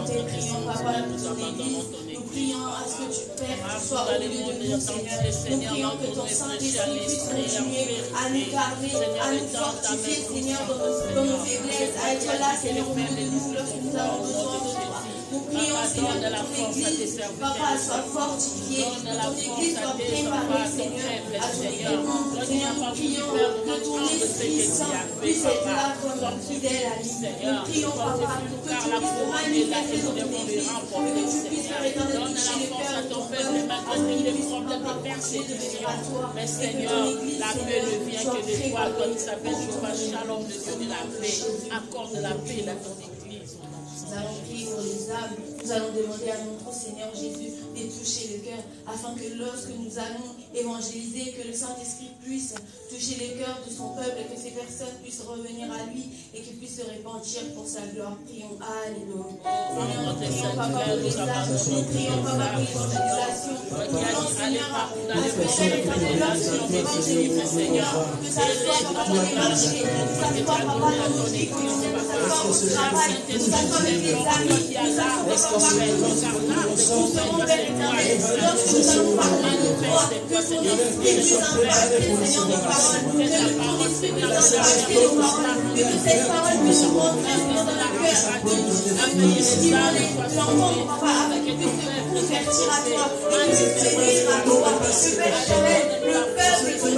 prions, Papa, pour ton Église. Nous prions à ce que tu, Père, sois au milieu de nous, Seigneur. Nous prions que ton Saint-Esprit puisse continuer à nous garder, à nous fortifier, Seigneur, dans nos faiblesses, à être là, Seigneur, au milieu de nous lorsque nous avons besoin de toi. Nous prions, Seigneur, que ton Église, Papa, soit fortifiée, que ton Église soit préparée, Seigneur, à tout événement. Seigneur, nous prions que ton Esprit Saint puisse être là comme fidèle à nous. Nous prions, Papa, que tu puisses manifester dans ton Église, que tu puisses, Père éternel, toucher le cœur de ton peuple, afin qu'il puisse, Papa, penser de venir à toi. Mais Seigneur, la paix ne vient que de toi, toi qui s'appelle Jéhovah Shalom, le Dieu de la paix. Accorde la paix à ton Église. Nous allons prier pour les âmes. Nous allons demander à notre Seigneur Jésus de toucher le cœur, afin que lorsque nous allons évangéliser, que le Saint-Esprit puisse toucher le cœur de son peuple, que ces personnes puissent revenir à lui et qu'ils puissent se repentir pour sa gloire. Prions. Alléluia. Seigneur, nous prions, Papa, pour les âmes. Nous prions, Papa, pour l'évangélisation. Nous prions, Seigneur, à ce que lorsque nous évangélisons, Seigneur, que ça soit, Papa, dans les marchés, que ça soit, Papa, dans nos écoles, que ça soit au travail, que ça soit avec les amis, que ça soit, Papa, nous serons, Père éternel, lorsque nous allons parler de toi, que ton esprit puisse impacter, Seigneur, nos paroles, que ton esprit puisse impacter nos paroles, que ces paroles puissent nous rentrer, Seigneur, dans la cœur, que nous puissions stimuler l'enfant, Papa, afin qu'il puisse se convertir à toi, et qu'il puisse venir à toi, que Père éternel, le peuple soit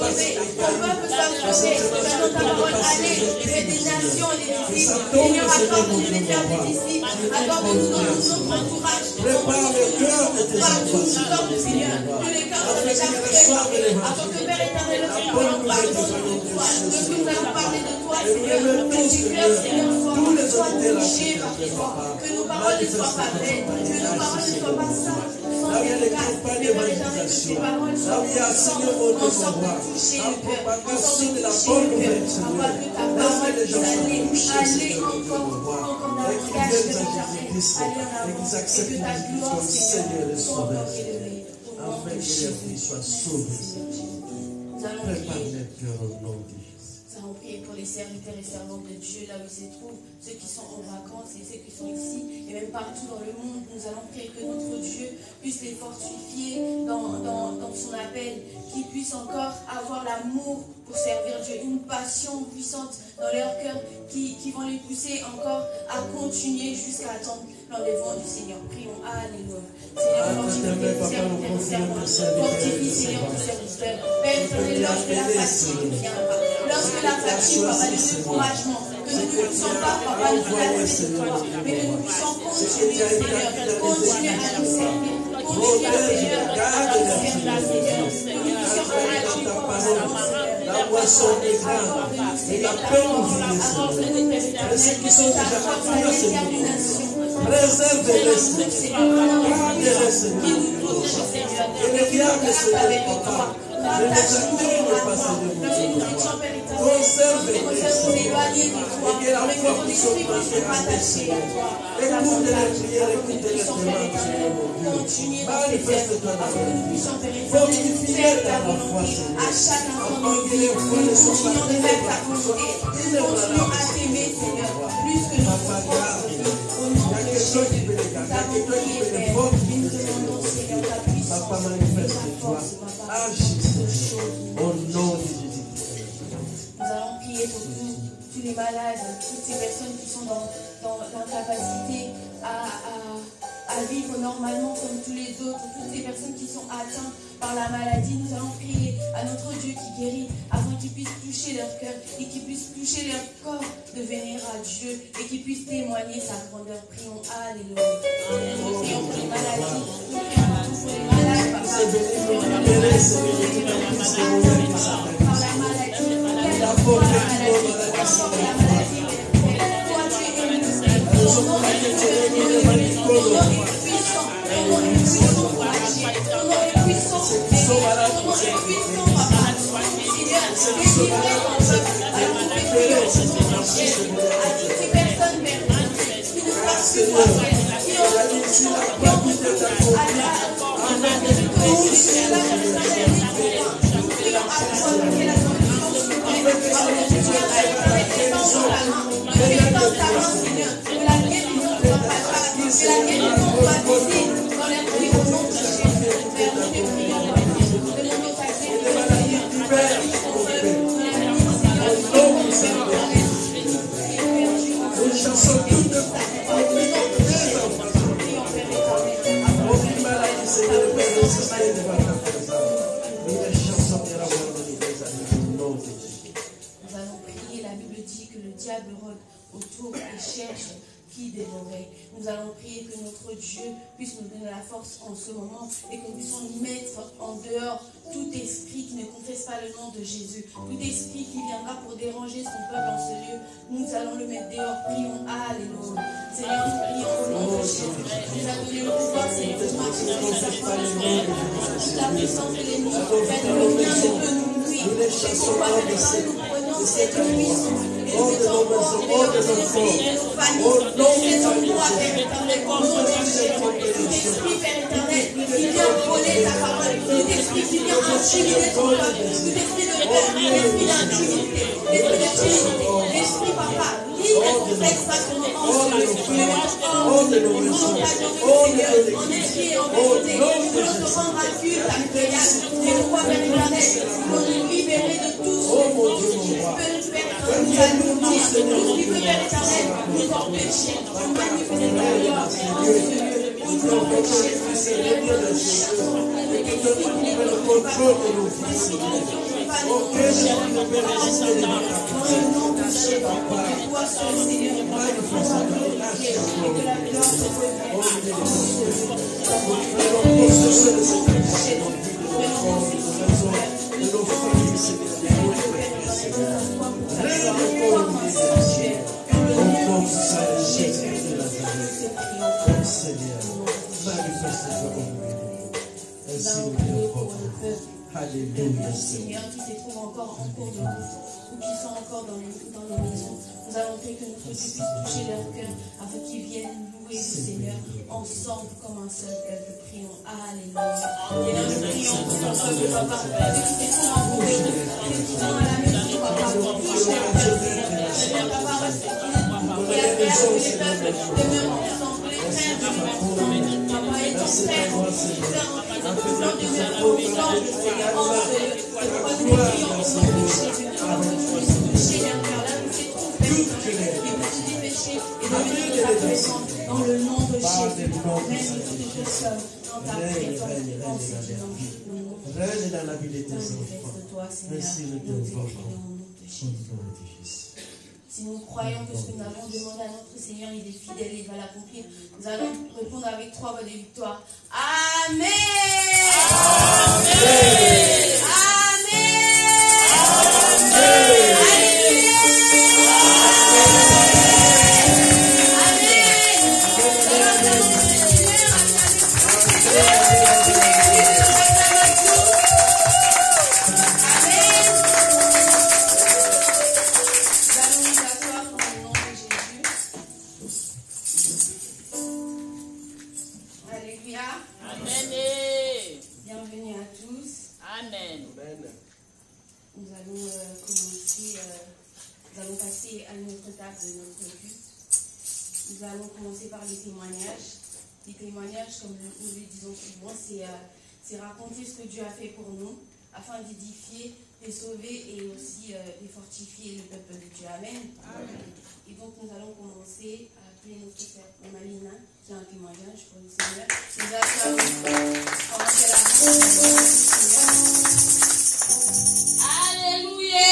sauvé, ton peuple soit sauvé, que dans ta parole, allez, et fais des nations, les disciples, Seigneur, accorde-nous de faire des disciples, accorde-nous dans notre entourage, prépare le cœur de tes enfants, Seigneur, que les cœurs soient déjà préparés, afin que Père éternel, lorsque nous allons parler de toi, lorsque nous allons parler de toi, Seigneur, que ces cœurs, Seigneur, soient touchés par toi, que nos paroles ne soient pas vaines, que nos paroles ne soient pas simples, sans efficaces, mais Père éternel, que ces paroles soient en sorte de toucher le cœur, en sorte de toucher le cœur, afin que ta parole puisse aller encore davantage que l'éternel, aller en avant, et que ta gloire, Seigneur, soit encore élevée. afin que les filles soient sauvées. Nous allons Prépare prier. les cœurs au nom de Jésus. Nous allons prier pour les serviteurs et servantes de Dieu, là où ils se trouvent, ceux qui sont en vacances et ceux qui sont ici, et même partout dans le monde. Nous allons prier que notre Dieu puisse les fortifier dans son appel, qu'ils puissent encore avoir l'amour pour servir Dieu, une passion puissante dans leur cœur qui vont les pousser encore à continuer jusqu'à attendre l'enlèvement du Seigneur. Prions. Alléluia. Seigneur, fortifie tes serviteurs et servantes. Fortifie, Seigneur, tes serviteurs. Père éternel, lorsque la fatigue vient, lorsque la fatigue, Papa, le découragement, que nous ne puissions pas, Papa, nous lasser de toi, mais que nous puissions continuer, Seigneur, continuer à nous servir, continuer, Seigneur, à nous servir, Seigneur, que nous puissions agir comme ça, La moisson est grande et la paix nous vient, Seigneur. Et ceux qui sont déjà appelés, Seigneur, préservez-les, Seigneur. Gardez-les, Seigneur. Et les diables, Seigneur, Papa, ne les atteignent pas, Seigneur. Conservez-les, Seigneur. Et que la foi puisse augmenter en tes, Seigneur. Écoutez les prières, écoutez les demandes, Seigneur, mon Dieu. Manifeste-toi dans notre vie. Fortifie-les dans la foi, Seigneur. À chaque instant, Afin que les voix ne soient continuons pas de faire ta volonté, inébranlables. continuons à t'aimer, Seigneur, plus que nous Papa, garde. au nom Il y a de quelqu'un qui Jésus. peut les Nous garder. Il y a avons quelqu'un qui prié, peut les Père, fortifier. et nous demandons, Seigneur, ta puissance, Papa, ta manifeste-toi. force, Papa, Agis, toutes Seigneur. choses. Au nom de Jésus-Christ. Nous allons prier pour tous les malades, toutes ces personnes qui sont dans l'incapacité à vivre normalement comme tous les autres, toutes ces personnes qui sont atteintes par la maladie. Nous allons prier à notre Dieu qui guérit, afin qu'il puisse toucher leur cœur et qu'il puisse toucher leur corps de venir à Dieu et qu'il puisse témoigner sa grandeur. Prions. Alléluia. Nous prions pour les maladies, nous prions pour les malades, Papa. Nous prions pour les malades, par la maladie, quelle soit la maladie, peu importe la maladie, toi tu es élu, ton nom est élevé, ton nom est puissant, ton nom est puissant pour agir, ton nom est puissant pour bénir, ton nom est puissant, Papa. Seigneur, délivrez ton peuple, alors que à toutes ces personnes perdues, qui ne savent plus quoi faire, qui ont Seigneur, que la guérison soit Que la guérison soit visible dans leur vie au nom de Jésus. Père, nous te prions. Demandons ta guérison, Seigneur. Nous chassons toute aucune maladie, Seigneur, ne peut résister devant ta présence. Nous les chassons et abandonnons les amis. Au nom de Jésus. Nous allons prier. La Bible dit que le diable rôde autour et cherche qui dévorer. Nous allons prier que notre Dieu puisse nous donner la force en ce moment et que nous puissions mettre en dehors tout esprit qui ne confesse pas le nom de Jésus, tout esprit qui viendra pour déranger son peuple en ce lieu. Nous allons le mettre dehors. Prions. Alléluia. Seigneur, nous prions au nom de Jésus. Nous avons donné le pouvoir, Seigneur, de marcher sur sa parole. Toute la puissance de l'ennemi, Père, le bien ne peut nous nuire. C'est pourquoi maintenant nous prenons cette puissance et nous mettons en corps de notre pays, de nos familles. Nous mettons en toi, Père éternel, au nom de Jésus. Tout esprit, Père éternel, qui vient voler ta parole, tout esprit qui vient intimider ton peuple, tout esprit de peur, l'esprit d'intimidité, l'esprit de timidité, l'esprit, papa, qui ne confesse pas ton nom en Dieu. Nous le mettons hors de nous, nous sommes Seigneur, en esprit et en vérité. Nous voulons te rendre à culte, à Pléiade. C'est pourquoi, Père éternel, nous voulons nous libérer de tout ce qui peut nous faire nous alourdir, tout ce qui peut, Père éternel, nous empêcher, nous manipuler ta gloire en ce lieu. Nous nous empêcher, Seigneur, de le chassons. Et que tu prennes le contrôle de nos vies. Dans le nom de Jésus, que toi seul, Seigneur, et que la gloire te Alléluia, Seigneur, qui se trouvent encore en cours de route ou qui sont encore dans les maisons. Nous allons prier que notre Dieu puisse toucher leur cœur afin qu'ils viennent louer le Seigneur ensemble comme un seul peuple. Prions. Alléluia. Seigneur, nous prions pour ton peuple, papa. Ceux qui se trouvent en cours de route, ceux qui sont à la maison, papa. Touche leur cœur, Seigneur, papa. Et à faire que les peuples demeurent ensemble, les frères demeurent ensemble. Papa et ton frère, nous voulons demeurer ensemble, Seigneur, en ce lieu. C'est pourquoi nous prions au nom de Jésus. Nous puissions toucher leur cœur, là où c'est trop fait, et pour se dépêcher et devenir de ta présence dans le nom de Jésus. Amen. Nous te sommes dans ta présence. Règne dans la vie de tes enfants. Merci de te voir. Si nous croyons que ce que nous avons demandé à notre Seigneur, il est fidèle et il va l'accomplir, nous allons répondre avec 3 voix de victoire. Amen. Amen. Comme nous le disons souvent, c'est raconter ce que Dieu a fait pour nous, afin d'édifier, de sauver et aussi de fortifier le peuple de Dieu. Amen. Amen. Et donc nous allons commencer à appeler notre sœur Malina, qui a un témoignage pour le Seigneur. Nous allons commencer la rencontre du Seigneur. Alléluia.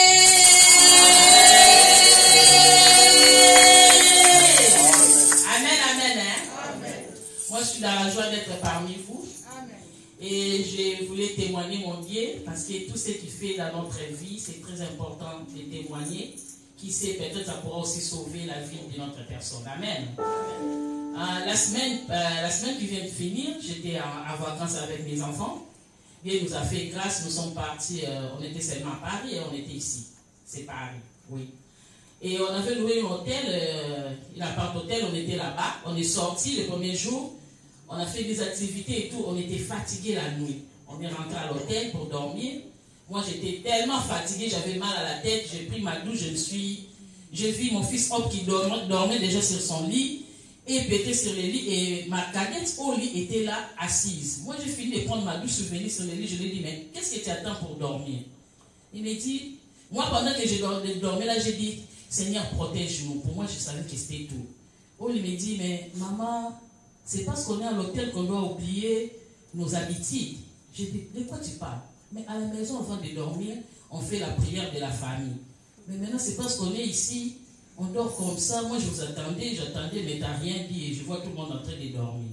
Moi, je suis dans la joie d'être parmi vous. Amen. Et je voulais témoigner mon Dieu parce que tout ce qu'il fait dans notre vie, c'est très important de témoigner. Qui sait, peut-être ça pourra aussi sauver la vie de notre personne. Amen. Amen. La semaine qui vient de finir, j'étais en vacances avec mes enfants. Dieu nous a fait grâce, nous sommes partis, on était seulement à Paris et on était ici. C'est Paris, oui. Et on avait loué un hôtel, un appart-hôtel, on était là-bas. On est sorti le premier jour. On a fait des activités et tout. On était fatigués la nuit. On est rentré à l'hôtel pour dormir. Moi, j'étais tellement fatigué, j'avais mal à la tête. J'ai pris ma douche, j'ai vu mon fils Hope qui dormait déjà sur son lit. et bêtait sur le lit. Et ma cadette au lit était là, assise. Moi, j'ai fini de prendre ma douche, souvenir sur le lit. Je lui ai dit, mais qu'est-ce que tu attends pour dormir? Il m'a dit, moi, pendant que je dormais là, j'ai dit, Seigneur, protège-nous. Pour moi, je savais que c'était tout. Oh, il m'a dit, mais maman, c'est parce qu'on est à l'hôtel qu'on doit oublier nos habitudes. J'ai dit, de quoi tu parles? Mais à la maison, avant de dormir, on fait la prière de la famille. Mais maintenant, c'est parce qu'on est ici, on dort comme ça. Moi, je vous attendais, j'attendais, mais tu n'as rien dit et je vois tout le monde en train de dormir.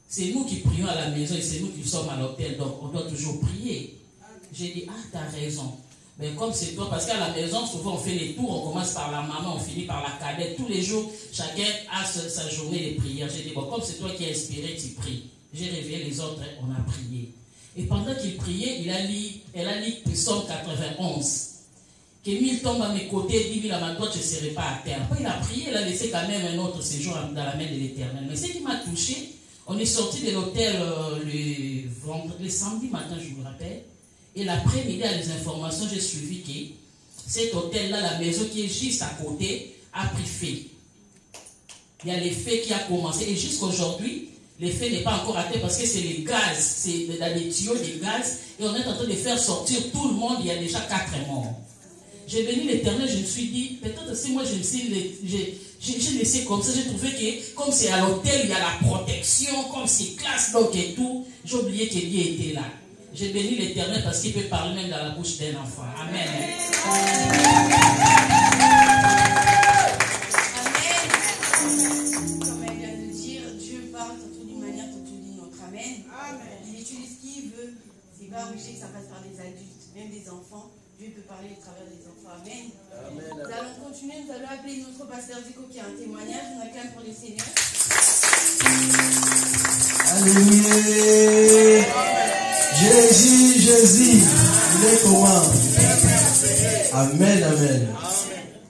C'est nous qui prions à la maison et c'est nous qui sommes à l'hôtel, donc on doit toujours prier. J'ai dit, ah, tu as raison. Mais comme c'est toi, parce qu'à la maison, souvent on fait les tours, on commence par la maman, on finit par la cadette. Tous les jours, chacun a sa journée de prière. J'ai dit, bon, comme c'est toi qui as inspiré, tu pries. J'ai réveillé les autres, on a prié. Et pendant qu'il priait, elle a lu Psaume 91. Que 1000 tombent à mes côtés, 10 000 à ma droite, je ne serai pas à terre. Après, il a prié, il a laissé quand même un autre séjour dans la main de l'Éternel. Mais ce qui m'a touché, on est sorti de l'hôtel le samedi matin, je me rappelle. Et l'après-midi, à les informations, j'ai suivi que cet hôtel-là, la maison qui est juste à côté, a pris feu. Il y a l'effet qui a commencé. Et jusqu'aujourd'hui, l'effet n'est pas encore atteint parce que c'est les gaz, c'est dans les tuyaux des gaz. Et on est en train de faire sortir tout le monde. Il y a déjà 4 morts. J'ai béni l'Éternel, je me suis dit, peut-être si moi je me suis j'ai laissé comme ça, j'ai trouvé que comme c'est à l'hôtel, il y a la protection, comme c'est classe, donc et tout, j'ai oublié que Dieu était là. J'ai béni l'Éternel parce qu'il peut parler même dans la bouche d'un enfant. Amen. Amen. Comme elle vient de dire, Dieu parle tantôt d'une manière, tantôt d'une autre. Amen. Il utilise qui il veut. C'est pas obligé que ça passe par des adultes, même des enfants. Dieu peut parler à travers des enfants. Amen. Nous allons continuer, nous allons appeler notre pasteur Zico qui a un témoignage. On acclame pour les seigneurs. Alléluia. Jésus, il est comment? Amen, amen.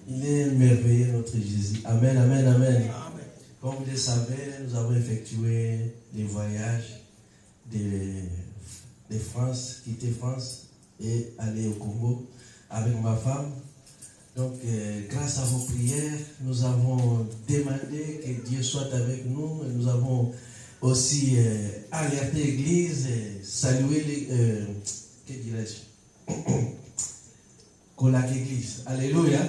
Il est merveilleux notre Jésus. Amen, amen, amen. Comme vous le savez, nous avons effectué des voyages de France, quitter France et aller au Congo avec ma femme. Donc, grâce à vos prières, nous avons demandé que Dieu soit avec nous. Et nous avons aussi alerté l'église, salué les... que dirais-je? Colac l'église. Alléluia.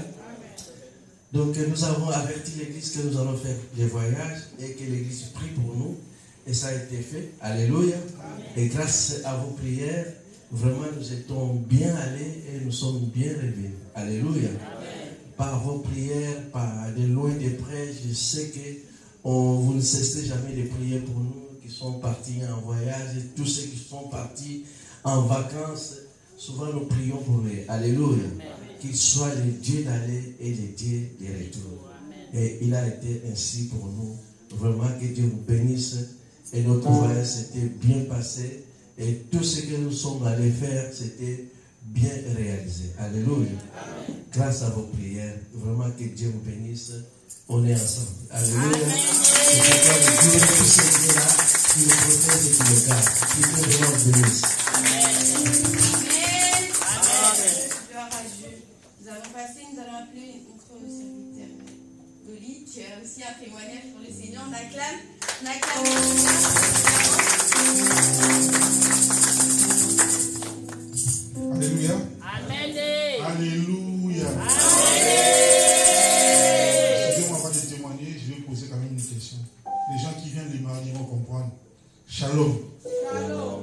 Donc, nous avons averti l'église que nous allons faire des voyages et que l'église prie pour nous. Et ça a été fait. Alléluia. Et grâce à vos prières, vraiment, nous étions bien allés et nous sommes bien revenus. Alléluia. Par vos prières, par de loin de près, je sais que vous ne cessez jamais de prier pour nous qui sont partis en voyage et tous ceux qui sont partis en vacances. Souvent, nous prions pour eux. Alléluia. Qu'il soit le Dieu d'aller et le Dieu de retour. Et il a été ainsi pour nous. Vraiment, que Dieu vous bénisse. Et notre voyage s'était bien passé. Et tout ce que nous sommes allés faire, c'était bien réalisé. Alléluia. Grâce à vos prières, vraiment que Dieu vous bénisse. On est ensemble. Alléluia. C'est pourquoi Dieu, tous ces dieux-là, qui nous protège et qui nous garde. Qui nous vraiment bénisse. Amen. Gloire à Dieu. Nous allons passer, nous allons appeler notre serviteur Goli, qui a aussi un témoignage pour le Seigneur. On acclame. On acclame. Alléluia. Amen. Alléluia. Excusez-moi avant de témoigner, je vais poser quand même une question. Les gens qui viennent les mardis vont comprendre. Shalom. Shalom.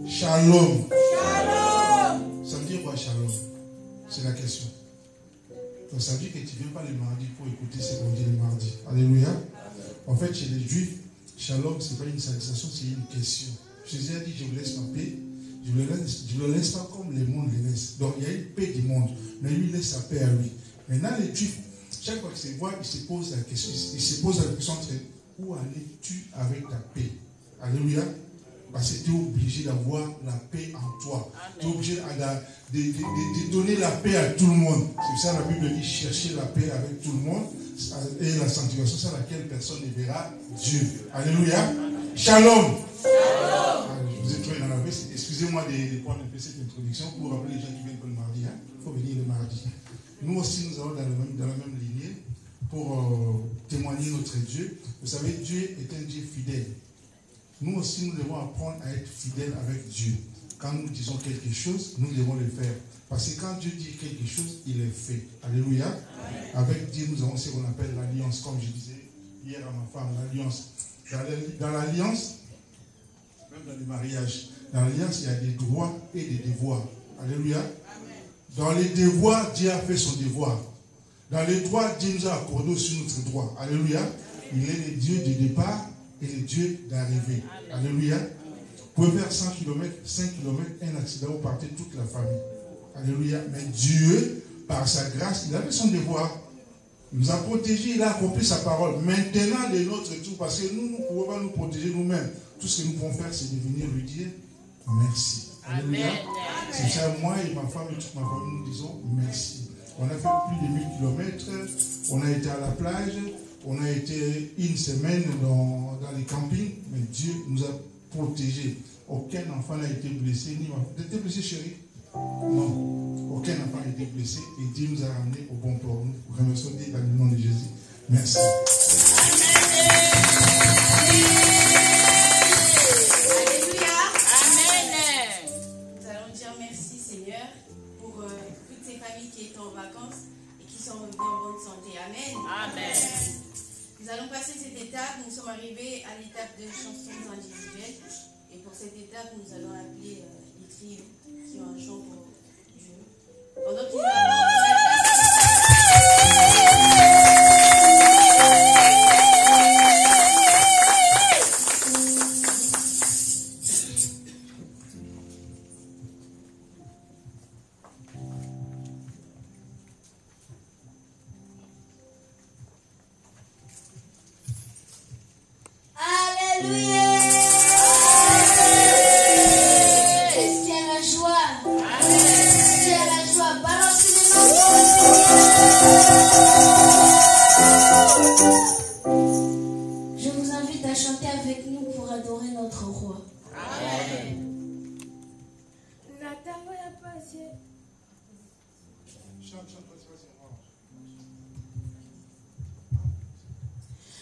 Shalom. Shalom. Ça veut dire quoi shalom? C'est la question. Donc ça veut dire que tu ne viens pas le mardi pour écouter ce qu'on dit le mardi. Alléluia. En fait, chez les Juifs, shalom, ce n'est pas une salutation, c'est une question. Jésus a dit, je vous laisse ma paix. Je ne le laisse pas comme le monde le laisse. Donc il y a une paix du monde. Mais lui laisse sa paix à lui. Maintenant, les Juifs, chaque fois qu'ils se voient, ils se posent la question. Ils se posent la question entre où allais-tu avec ta paix? Alléluia. Parce que tu es obligé d'avoir la paix en toi. Tu es obligé de donner la paix à tout le monde. C'est ça la Bible dit, chercher la paix avec tout le monde. Et la sanctification, c'est à laquelle personne ne verra Dieu. Alléluia. Shalom. Vous êtes très dans la veste. Excusez-moi de prendre un peu cette introduction pour rappeler les gens qui viennent le mardi. Il faut venir le mardi. Nous aussi, nous allons dans la même lignée pour témoigner notre Dieu. Vous savez, Dieu est un Dieu fidèle. Nous aussi, nous devons apprendre à être fidèles avec Dieu. Quand nous disons quelque chose, nous devons le faire. Parce que quand Dieu dit quelque chose, il est fait. Alléluia. Amen. Avec Dieu, nous avons ce qu'on appelle l'alliance, comme je disais hier à ma femme, l'alliance. Dans l'alliance, même dans le mariage, dans l'alliance, il y a des droits et des devoirs. Alléluia. Amen. Dans les devoirs, Dieu a fait son devoir. Dans les droits, Dieu nous a accordé aussi notre droit. Alléluia. Il est le Dieu du départ et le Dieu d'arrivée. Alléluia. Vous pouvez faire 100 km, 5 km, un accident, vous partez toute la famille. Alléluia. Mais Dieu, par sa grâce, il a fait son devoir. Il nous a protégés, il a accompli sa parole. Maintenant, de notre tour, parce que nous ne pouvons pas nous protéger nous-mêmes. Tout ce que nous pouvons faire, c'est de venir lui dire merci. Alléluia. C'est ça, moi et ma femme et toute ma famille, nous disons merci. On a fait plus de 1000 km, on a été à la plage, on a été une semaine dans les campings, mais Dieu nous a protégés. Aucun enfant n'a été blessé, ni ma femme. T'étais blessé, chérie? Non. Aucun enfant n'a été blessé et Dieu nous a ramenés au bon port. Nous remercions Dieu dans le nom de Jésus. Merci. Alléluia. Amen. Nous allons dire merci, Seigneur, pour toutes ces familles qui étaient en vacances et qui sont revenues en bonne santé. Amen. Amen. Nous allons passer cette étape. Nous sommes arrivés à l'étape de chansons individuelles. Et pour cette étape, nous allons appeler les trios qui ont un chant pour Dieu. Pendant qu'ils je vous invite à chanter avec nous pour adorer notre roi. Amen.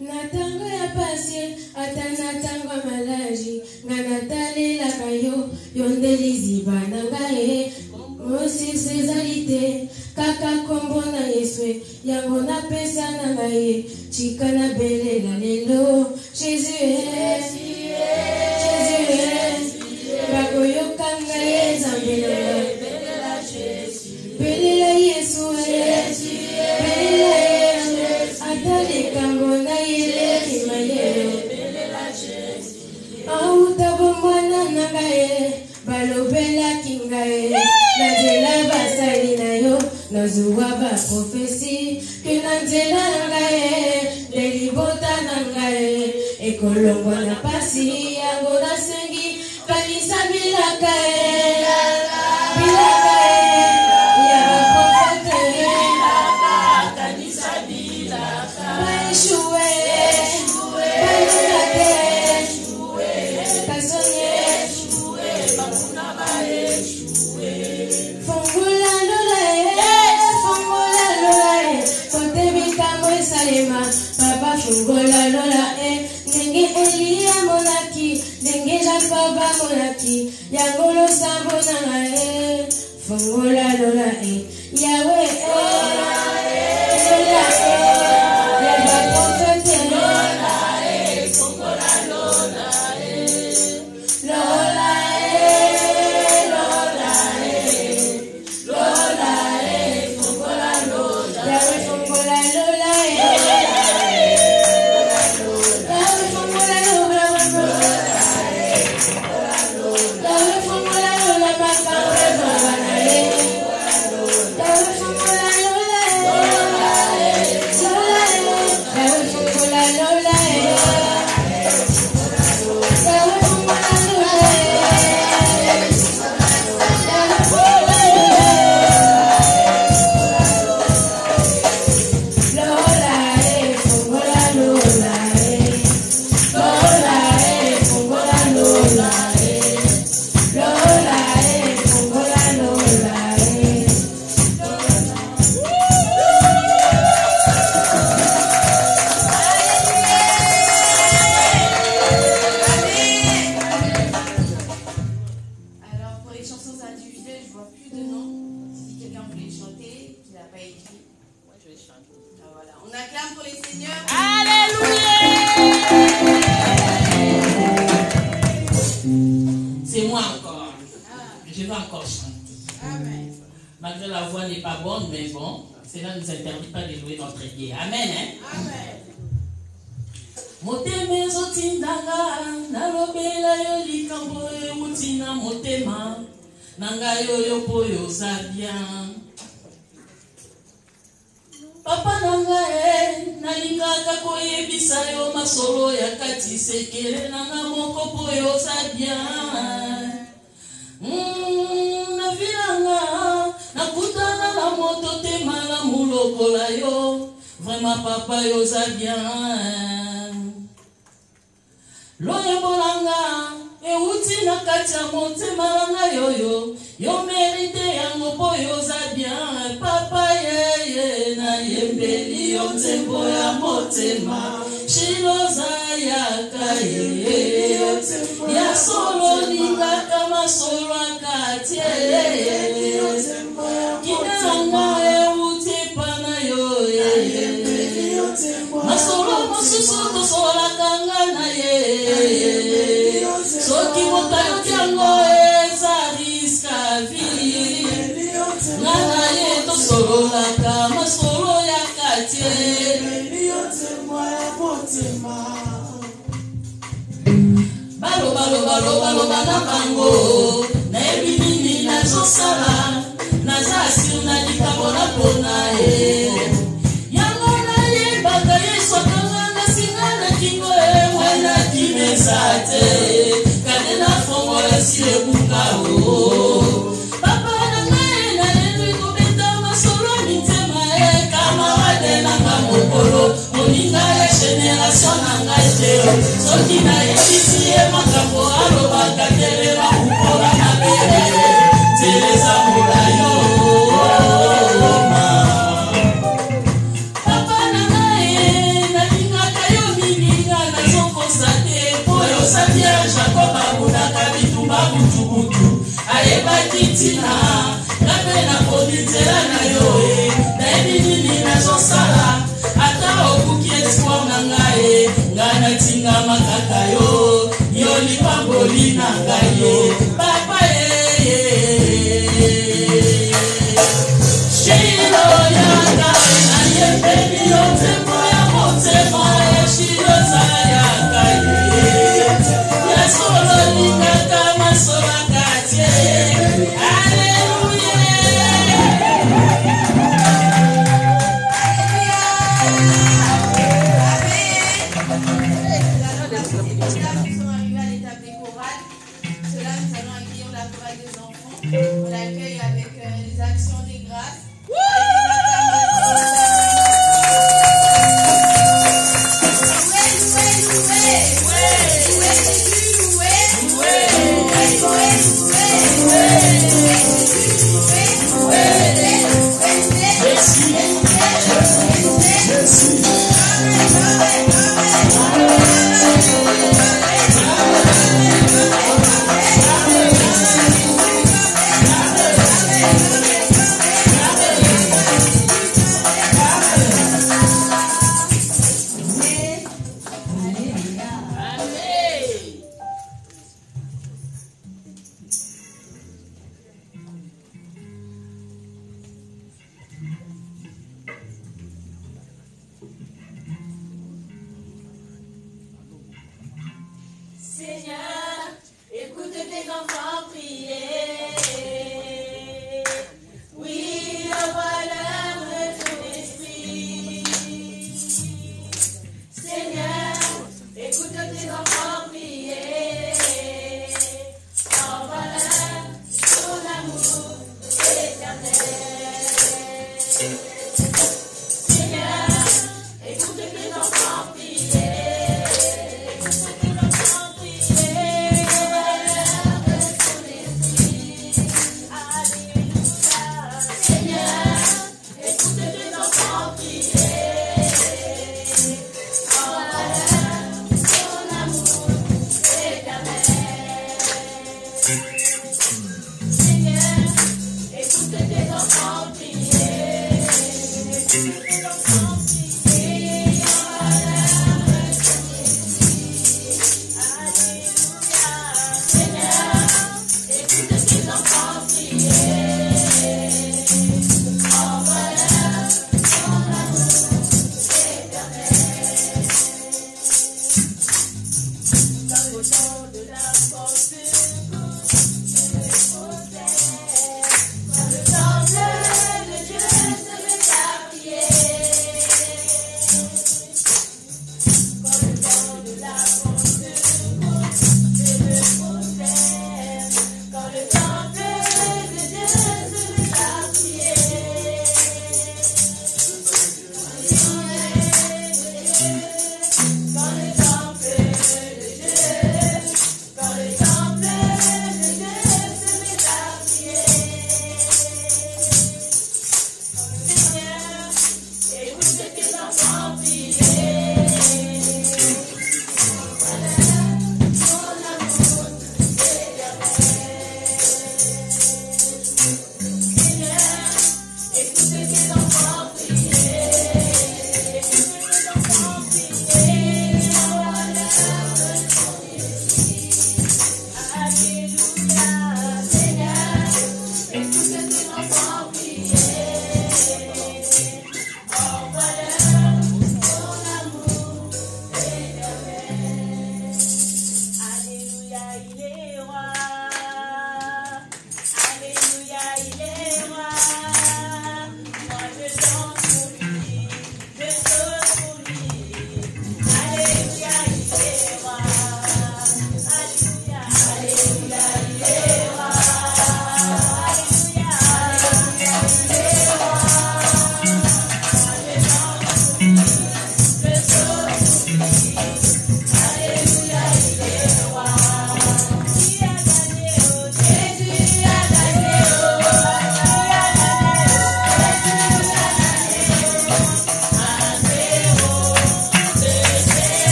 Natango ya pasie, ata natango malaji, nganatale la kayo, yondeli ziba nangae, mosi sezalite, kaka kombo na yeswe, yango na pesa nangae, chika na bele la lelo, Jésus est, bagoyo kangae zambela, bele la yesu atale kango na yele kimayelo autabo mwana nangae balobela kingae nazela basali na yo nazuwa baprofesi ke nanzela nangae delibota nangae ekolongwa na pasi yango nasengi kanisa bilakae Papa fungola lola nenge Elia monaki nenge Jacob monaki yangolo sambo na fungola lola Yahweh lola yaba profete lola fungola lola lola fungola lola Yahweh fungola lola Malgré la voix n'est pas bonne, mais bon, cela ne nous interdit pas de louer notre Dieu. Amen. Amen. Motema ezotindanga nalobela yo likambo eutina motema nanga yoyo po yoza bien. Papa nanga nalingaka koyebisa yo masolo ya kati sekele nanga moko po yoza bien. Na vilanga nakutana na moto te malamu lokola yo. Vraiment papa yoza bien. Loye bolanga euti na kati ya motema nanga yoyo. Yo mérite yango po yoza bien. Papa yeye na yembeli yo tembo ya motema. Shiloza yaka yeye ya solo lingaka masolo akati yeye. Kinanga euti pana yo yeye. Masolo mosusu tosola kanga na yeye. Soki motayo tiango eza riska vi. Nana ye tosolola ka masolo ya katie. Balo na bango. Na ebinini na josala. Na zasi na likambo na pona e. Yango na ye baka ye swakanga na singa na kingo e. Mwena kimesate. Kade na fongo ya siye buka o. Papa na ngaye na lendu ikobeta masolo mitema e. Kamarade na ngamokolo. Moninga ya generation na ngaye teo. Soki na ebisi e makambo aloba katele wa kupola na bere. Teleza mula yo. Papa na ngaye na lingaka yo mininga na zoko sate. Poyo sabia Jacob abunaka bitumba butu. Ayeba kitina. Kape na koditela na yo e. Na ebinini na zosala. Ata okuki espoir na ngaye. Ngana tinga makaka yo. Yo lipamboli na ngaye. Papa Shilo yaka na yembeli yo tembo ya motema. Shilo za yaka ya solo lingaka masola katie. Alléluia. On l'accueille avec les actions des grâces. Seigneur, écoute tes enfants prier. Oui, envoie l'âme de ton esprit. Seigneur, écoute tes enfants prier. Envoie ton amour éternel. Seigneur, écoute tes enfants prier. Écoute tes enfants prier.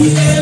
Hey!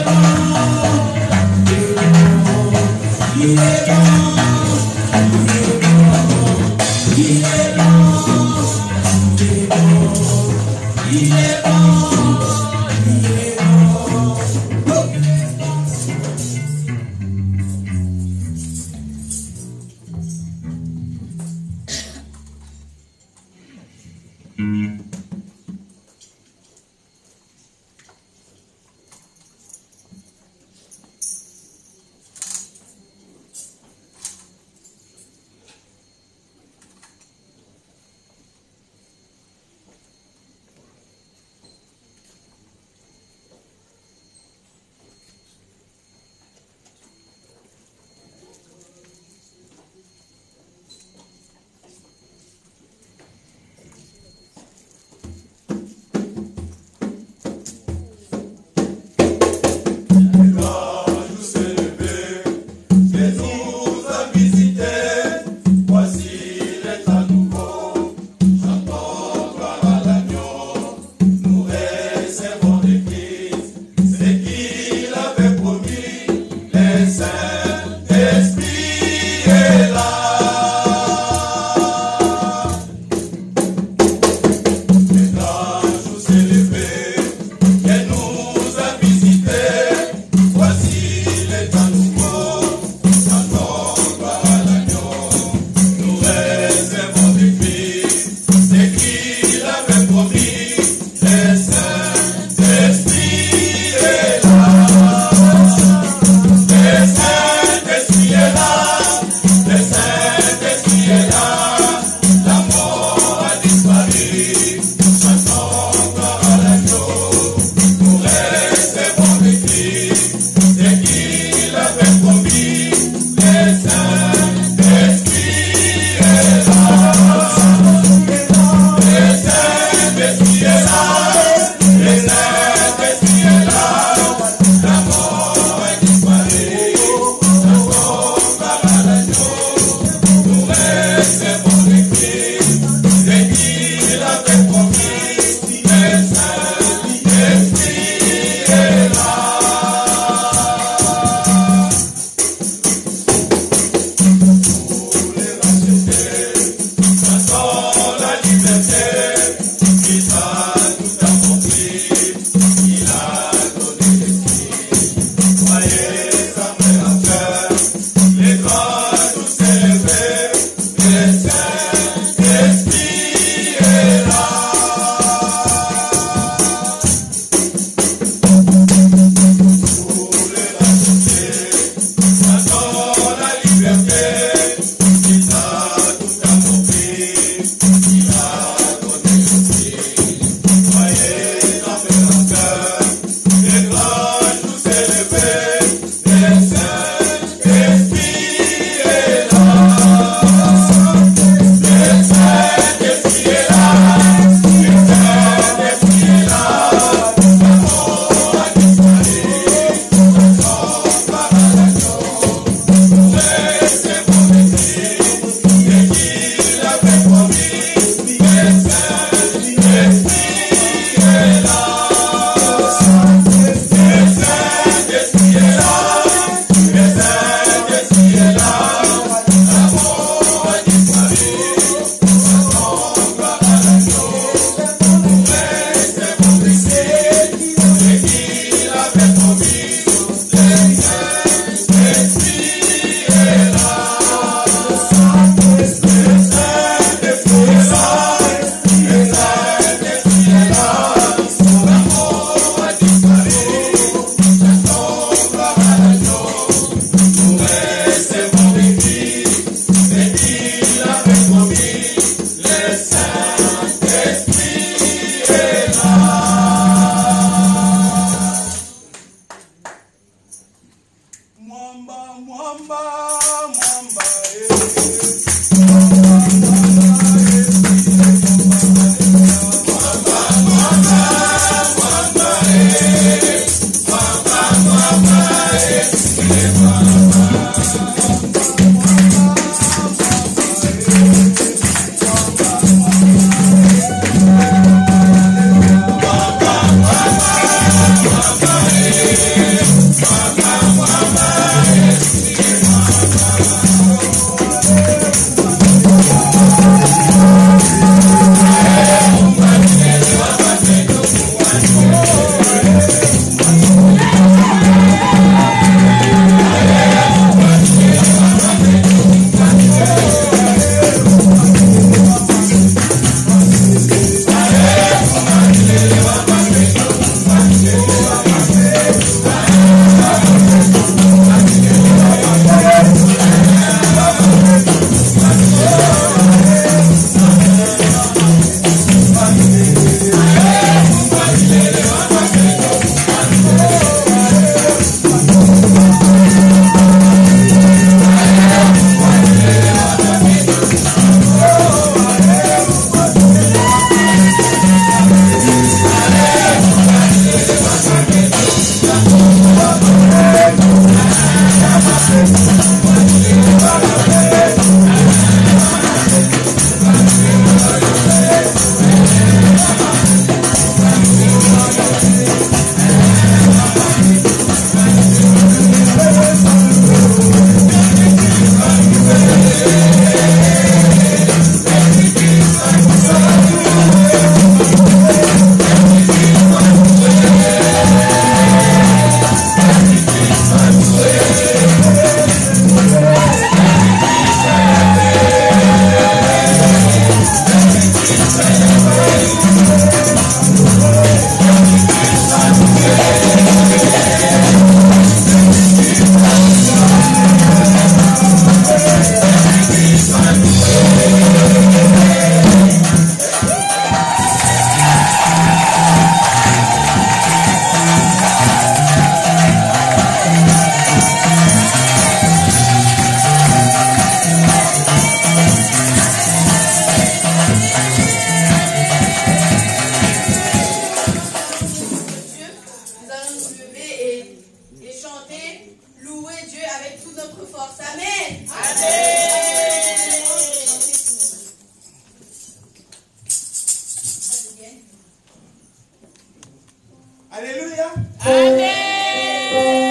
Alléluia. Amen.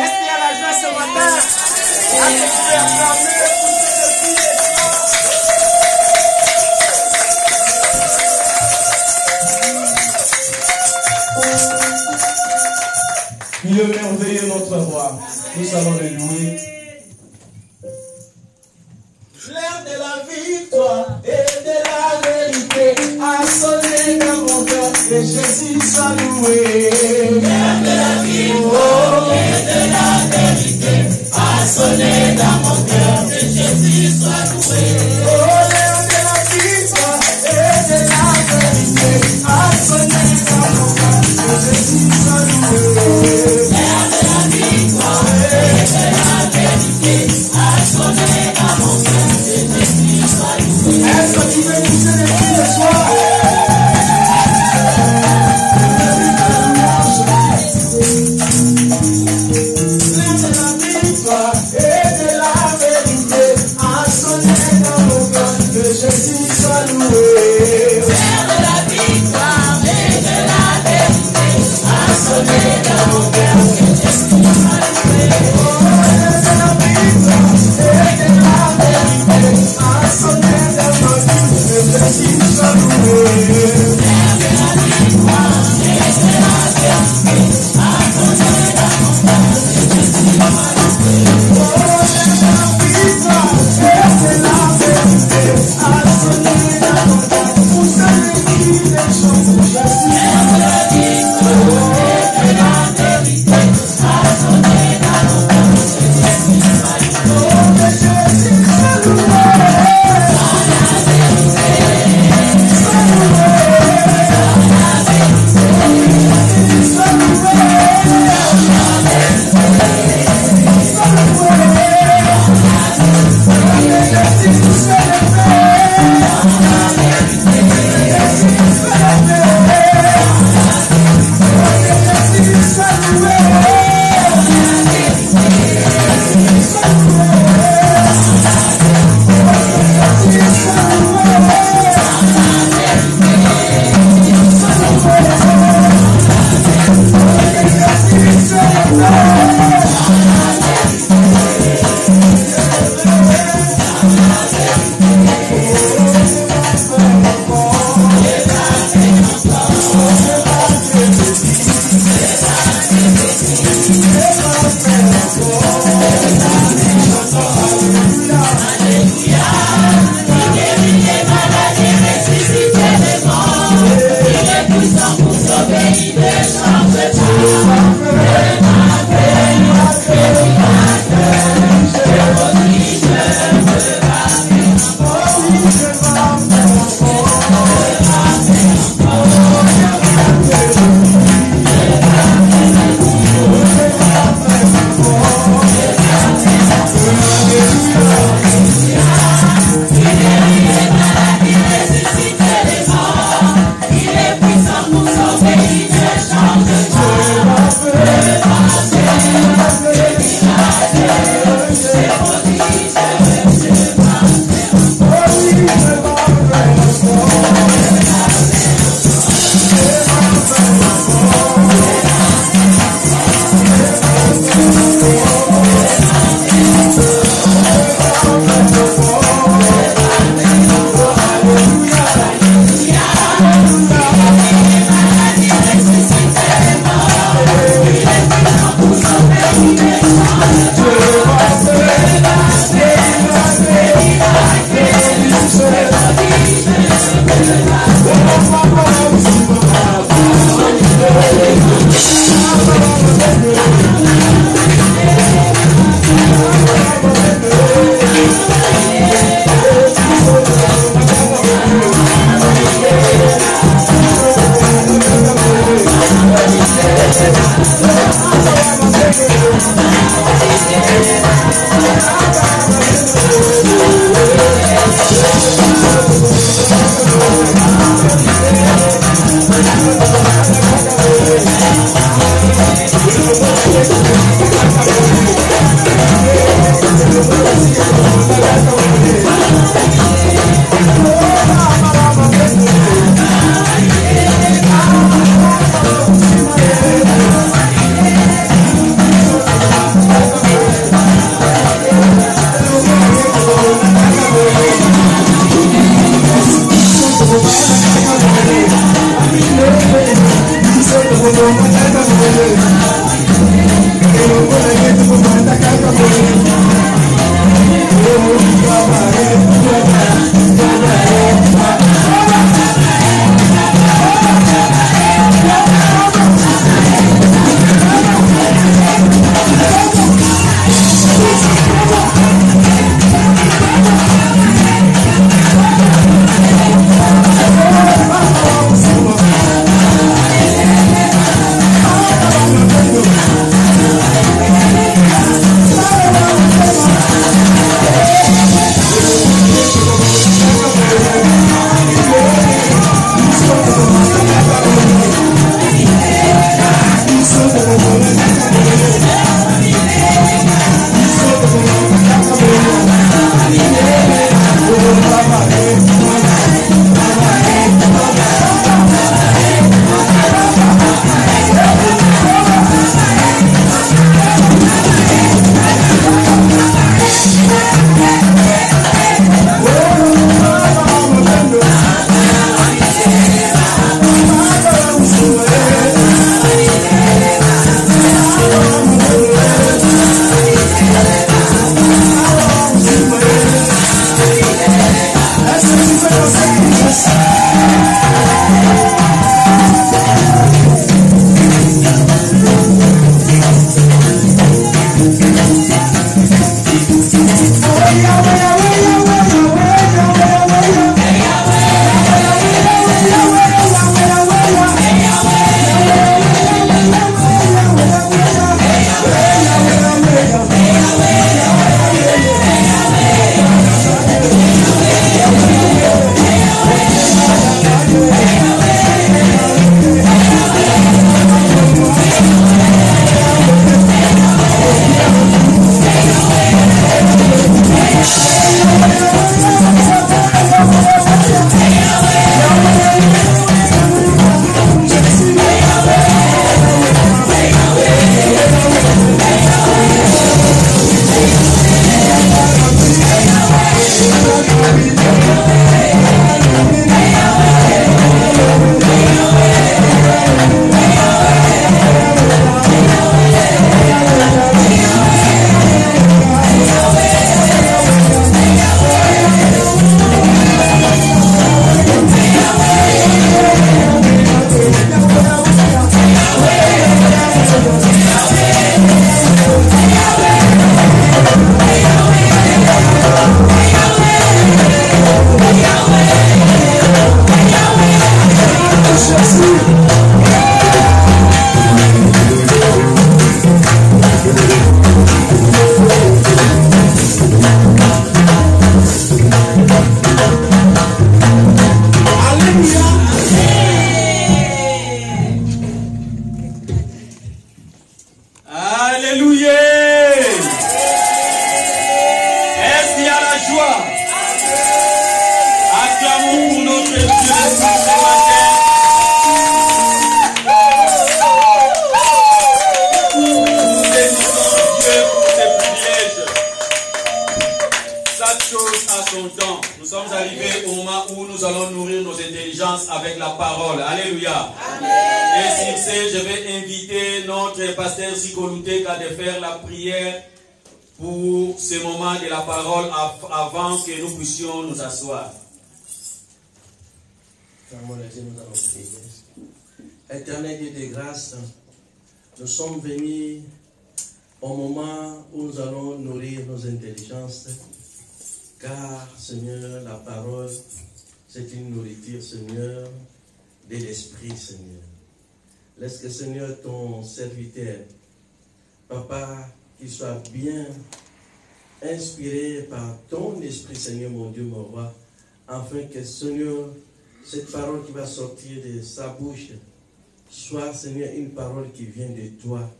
Est-ce qu'il y a la joie ce matin? Est-ce que vous pouvez acclamer pour ce Il est merveilleux notre roi. Nous allons le louer. L'heure de la victoire et de la vérité a sonné dans mon cœur et Jésus soit loué. L'heure de la victoire et de la vérité a sonné dans mon cœur et Jésus soit loué. Oh, l'heure de la victoire et de la vérité a sonné dans mon cœur et Jésus soit loué. L'heure de la victoire et de la vérité a sonné dans mon cœur. Est-ce que tu veux pousser les cris de joie? Et sur ce, je vais inviter notre pasteur Sikoluté de faire la prière pour ce moment de la parole avant que nous puissions nous asseoir. Éternel Dieu de grâce, nous sommes venus au moment où nous allons nourrir nos intelligences, car, Seigneur, la parole, c'est une nourriture, Seigneur, de l'Esprit, Seigneur. Laisse que, Seigneur, ton serviteur, Papa, qu'il soit bien inspiré par ton Esprit, Seigneur, mon Dieu, mon roi, afin que, Seigneur, cette parole qui va sortir de sa bouche soit, Seigneur, une parole qui vient de toi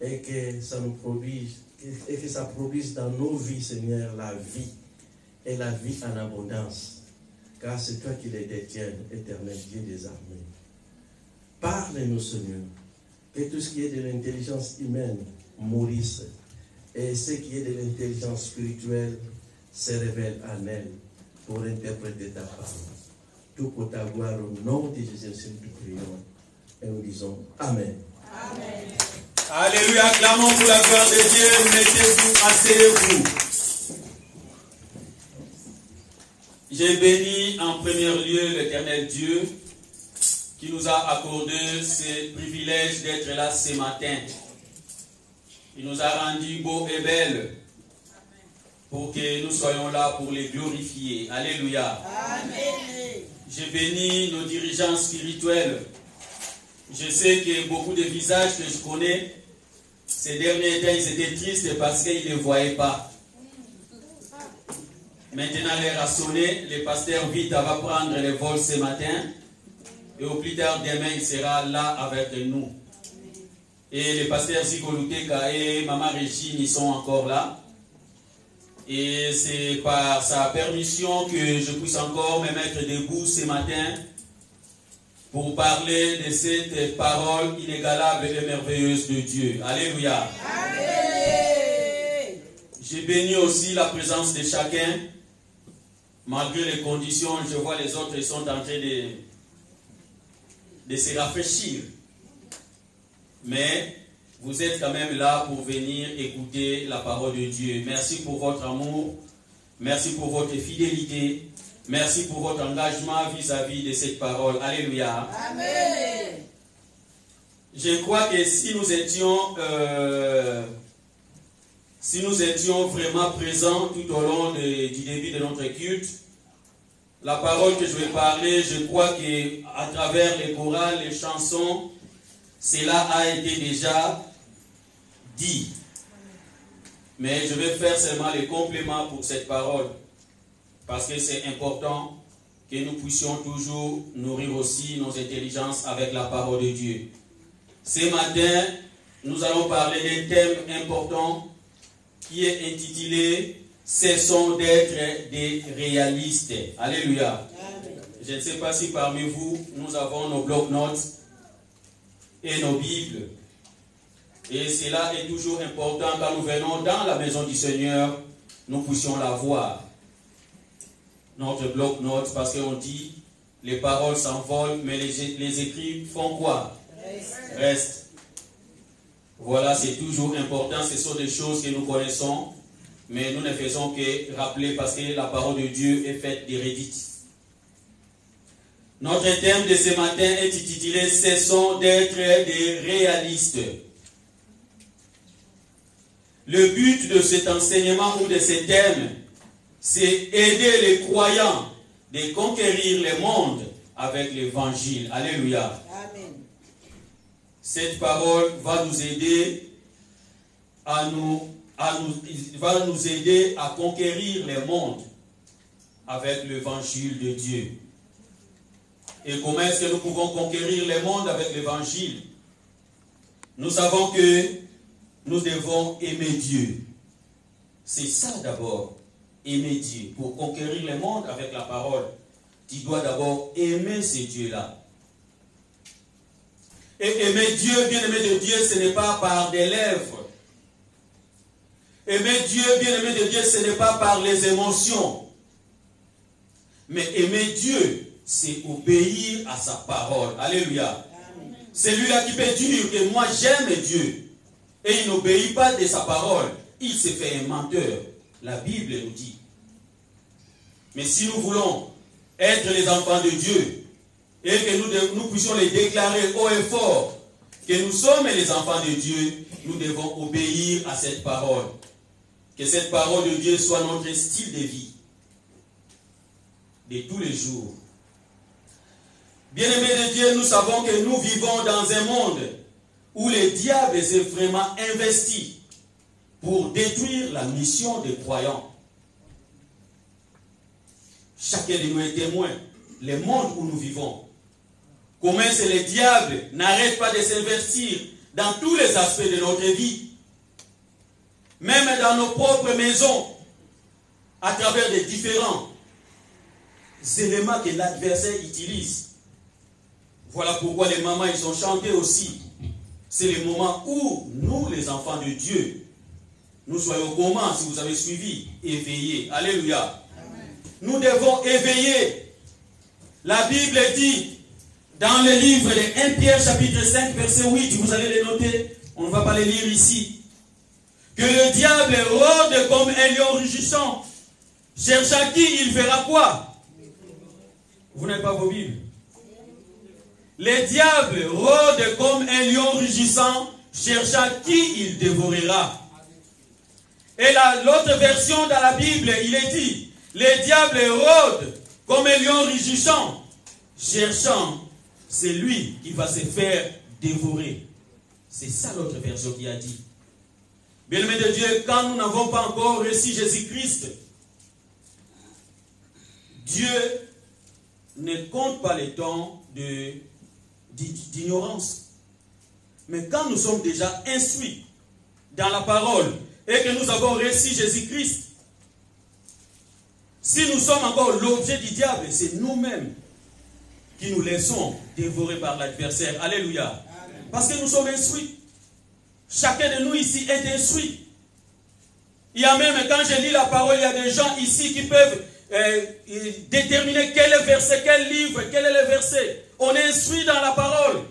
et que ça nous produise, et que ça produise dans nos vies, Seigneur, la vie et la vie en abondance. Car c'est toi qui les détiens, éternel Dieu des armées. Parle-nous, Seigneur, que tout ce qui est de l'intelligence humaine mourisse et ce qui est de l'intelligence spirituelle se révèle en elle pour interpréter ta parole. Tout pour ta gloire au nom de Jésus, nous prions et nous disons Amen. Amen. Alléluia, acclamons pour la gloire de Dieu. Mettez-vous, asseyez-vous. J'ai béni en premier lieu l'Éternel Dieu qui nous a accordé ce privilège d'être là ce matin. Il nous a rendus beaux et belles pour que nous soyons là pour les glorifier. Alléluia. Amen. J'ai béni nos dirigeants spirituels. Je sais que beaucoup de visages que je connais, ces derniers temps, ils étaient tristes parce qu'ils ne les voyaient pas. Maintenant, l'heure a sonné, le pasteur Vita va prendre le vol ce matin et au plus tard demain, il sera là avec nous. Et le pasteur Zigoluteka et Maman Régine, ils sont encore là. Et c'est par sa permission que je puisse encore me mettre debout ce matin pour parler de cette parole inégalable et merveilleuse de Dieu. Alléluia. Amen. J'ai béni aussi la présence de chacun. Malgré les conditions, je vois les autres, ils sont en train de se rafraîchir. Mais vous êtes quand même là pour venir écouter la parole de Dieu. Merci pour votre amour. Merci pour votre fidélité. Merci pour votre engagement vis-à-vis de cette parole. Alléluia. Amen. Je crois que si nous étions vraiment présents tout au long du début de notre culte, la parole que je vais parler, je crois qu'à travers les chorales, les chansons, cela a été déjà dit. Mais je vais faire seulement les compléments pour cette parole. Parce que c'est important que nous puissions toujours nourrir aussi nos intelligences avec la parole de Dieu. Ce matin, nous allons parler d'un thème important qui est intitulé « Cessons d'être des réalistes ». Alléluia. Amen. Je ne sais pas si parmi vous, nous avons nos blocs-notes et nos Bibles. Et cela est toujours important quand nous venons dans la maison du Seigneur, nous puissions la voir. Notre bloc-notes, parce qu'on dit les paroles s'envolent, mais les écrits font quoi? Restent. Voilà, c'est toujours important. Ce sont des choses que nous connaissons, mais nous ne faisons que rappeler parce que la parole de Dieu est faite d'hérédite. Notre thème de ce matin est intitulé « Cessons d'être des réalistes ». Le but de cet enseignement ou de ce thème, c'est aider les croyants de conquérir le monde avec l'évangile. Alléluia. Amen. Cette parole va nous aider va nous aider à conquérir le monde avec l'évangile de Dieu. Et comment est-ce que nous pouvons conquérir le monde avec l'évangile? Nous savons que nous devons aimer Dieu. C'est ça d'abord. Aimer Dieu. Pour conquérir le monde avec la parole, tu dois d'abord aimer ce Dieu-là. Et aimer Dieu, bien-aimé de Dieu, ce n'est pas par des lèvres. Aimer Dieu, bien-aimé de Dieu, ce n'est pas par les émotions. Mais aimer Dieu, c'est obéir à sa parole. Alléluia. Celui-là qui peut dire que moi j'aime Dieu et il n'obéit pas de sa parole, il s'est fait un menteur. La Bible nous dit. Mais si nous voulons être les enfants de Dieu et que nous puissions les déclarer haut et fort que nous sommes les enfants de Dieu, nous devons obéir à cette parole. Que cette parole de Dieu soit notre style de vie de tous les jours. Bien-aimés de Dieu, nous savons que nous vivons dans un monde où le diable est vraiment investi pour détruire la mission des croyants. Chacun de nous est témoin. Le monde où nous vivons, comment est-ce que le diable n'arrête pas de s'investir dans tous les aspects de notre vie, même dans nos propres maisons, à travers des différents éléments que l'adversaire utilise. Voilà pourquoi les mamans, ils ont chanté aussi. C'est le moment où nous, les enfants de Dieu, nous soyons comment, si vous avez suivi, éveillés. Alléluia. Amen. Nous devons éveiller. La Bible dit, dans le livre de 1 Pierre chapitre 5, verset 8, vous allez les noter, on ne va pas les lire ici, que le diable rôde comme un lion rugissant, cherchant qui il verra quoi? Vous n'avez pas vos Bibles? Le diable rôde comme un lion rugissant, cherchant qui il dévorera. Et l'autre version dans la Bible, il est dit, le diable rôde comme un lion rugissant, cherchant celui qui va se faire dévorer. C'est ça l'autre version qui a dit. Bien-aimés de Dieu, quand nous n'avons pas encore reçu Jésus-Christ, Dieu ne compte pas les temps d'ignorance. Mais quand nous sommes déjà instruits dans la parole et que nous avons reçu Jésus-Christ, si nous sommes encore l'objet du diable, c'est nous-mêmes qui nous laissons dévorer par l'adversaire. Alléluia. Amen. Parce que nous sommes instruits. Chacun de nous ici est instruit. Il y a même, quand je lis la parole, il y a des gens ici qui peuvent déterminer quel est le verset, quel livre, quel est le verset. On est instruit dans la parole.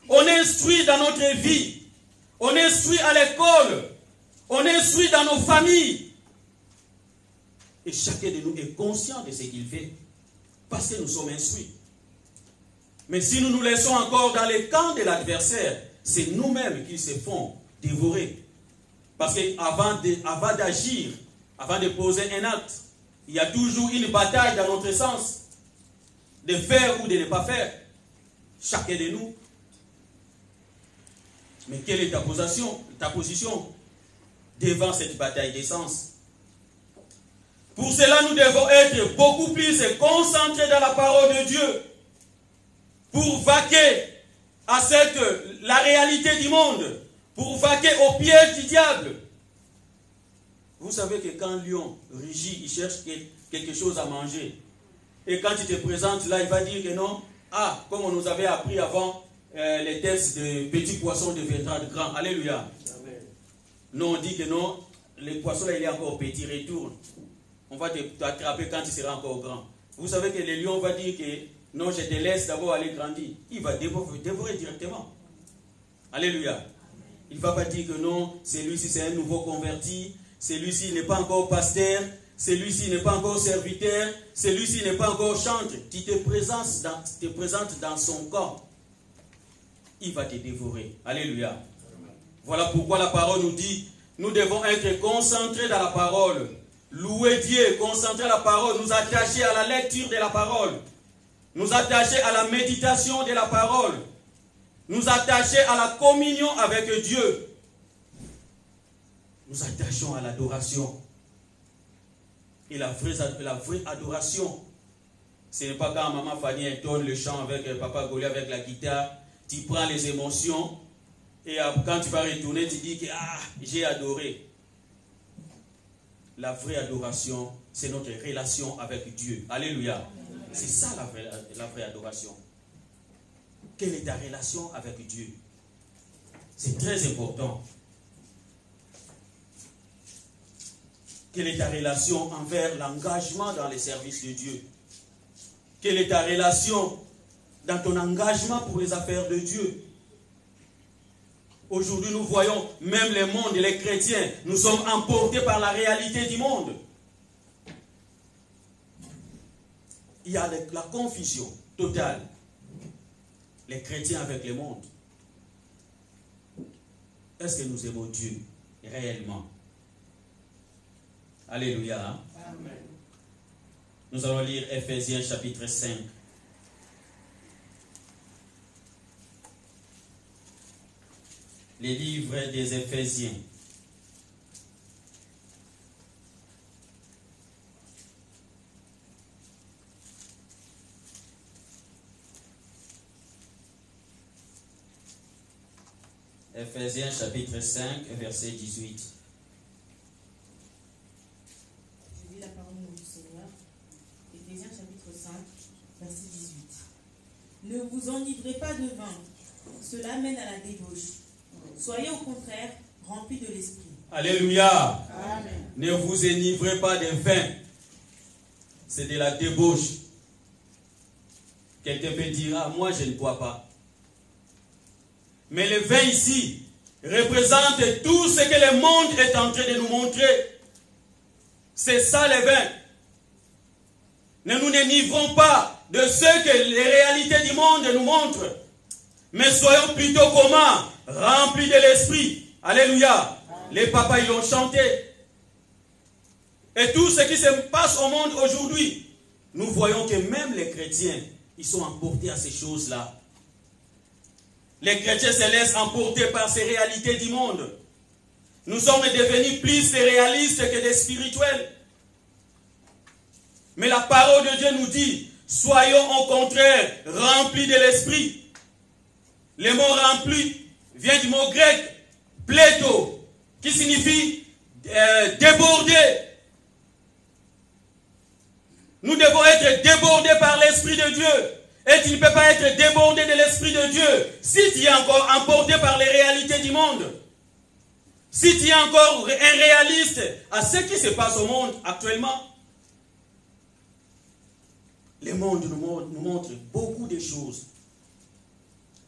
On est instruit dans notre vie. On est instruit à l'école. On est instruit dans nos familles. Et chacun de nous est conscient de ce qu'il fait. Parce que nous sommes instruits. Mais si nous nous laissons encore dans les camps de l'adversaire, c'est nous-mêmes qui se font dévorer. Parce qu'avant d'agir, avant de poser un acte, il y a toujours une bataille dans notre sens. De faire ou de ne pas faire. Chacun de nous. Mais quelle est ta position devant cette bataille d'essence? Pour cela, nous devons être beaucoup plus concentrés dans la parole de Dieu. Pour vaquer à la réalité du monde. Pour vaquer au piège du diable. Vous savez que quand un lion rugit, il cherche quelque chose à manger. Et quand il te présente là, il va dire que non. Ah, comme on nous avait appris avant les tests de petits poissons deviendront grands. Alléluia. Amen. Non, on dit que non, le poisson là, il est encore petit, retourne. On va t'attraper quand il sera encore grand. Vous savez que le lion va dire que non, je te laisse d'abord aller grandir. Il va dévorer directement. Alléluia. Il ne va pas dire que non, celui-ci c'est un nouveau converti, celui-ci n'est pas encore pasteur, celui-ci n'est pas encore serviteur, celui-ci n'est pas encore chantre. Tu te présentes dans son camp. Il va te dévorer. Alléluia. Voilà pourquoi la parole nous dit, nous devons être concentrés dans la parole. Louer Dieu, concentrer la parole, nous attacher à la lecture de la parole, nous attacher à la méditation de la parole, nous attacher à la communion avec Dieu, nous attachons à l'adoration. Et la vraie adoration, ce n'est pas quand maman Fanny entonne le chant avec papa Goliath avec la guitare, tu prends les émotions et quand tu vas retourner, tu dis que j'ai adoré. La vraie adoration, c'est notre relation avec Dieu. Alléluia. C'est ça la vraie adoration. Quelle est ta relation avec Dieu? C'est très important. Quelle est ta relation envers l'engagement dans les services de Dieu? Quelle est ta relation dans ton engagement pour les affaires de Dieu? Aujourd'hui, nous voyons même le monde et les chrétiens, nous sommes emportés par la réalité du monde. Il y a la confusion totale. Les chrétiens avec le monde. Est-ce que nous aimons Dieu réellement? Alléluia. Amen. Nous allons lire Ephésiens chapitre 5. Les livres des Éphésiens. Éphésiens chapitre 5, verset 18. Je lis la parole du Seigneur. Éphésiens chapitre 5, verset 18. Ne vous enivrez pas de vin, cela mène à la débauche. Soyez au contraire remplis de l'esprit. Alléluia. Amen. Ne vous enivrez pas de vin. C'est de la débauche. Quelqu'un peut dire, ah, moi je ne bois pas. Mais le vin ici représente tout ce que le monde est en train de nous montrer. C'est ça le vin. Ne nous enivrons pas de ce que les réalités du monde nous montrent. Mais soyons plutôt comment? Remplis de l'esprit. Alléluia. Les papas, ils l'ont chanté. Et tout ce qui se passe au monde aujourd'hui, nous voyons que même les chrétiens, ils sont emportés à ces choses-là. Les chrétiens se laissent emporter par ces réalités du monde. Nous sommes devenus plus des réalistes que des spirituels. Mais la parole de Dieu nous dit, soyons au contraire remplis de l'esprit. Le mot rempli vient du mot grec, pléto, qui signifie déborder. Nous devons être débordés par l'Esprit de Dieu. Et tu ne peux pas être débordé de l'Esprit de Dieu si tu es encore emporté par les réalités du monde. Si tu es encore un réaliste à ce qui se passe au monde actuellement. Le monde nous montre beaucoup de choses.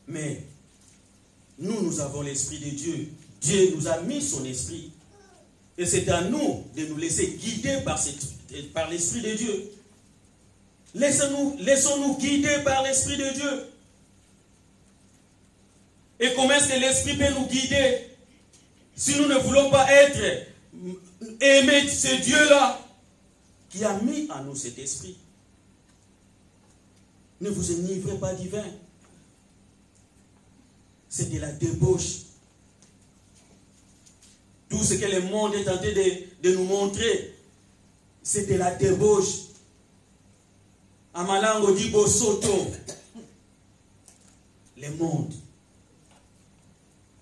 Mais nous avons l'Esprit de Dieu. Dieu nous a mis son Esprit. Et c'est à nous de nous laisser guider par l'Esprit de Dieu. Laissons-nous guider par l'Esprit de Dieu. Et comment est-ce que l'Esprit peut nous guider si nous ne voulons pas aimer ce Dieu-là qui a mis en nous cet Esprit? Ne vous enivrez pas du vin. C'est de la débauche. Tout ce que le monde est tenté de nous montrer, c'est de la débauche. Amalango dit bosoto. Le monde.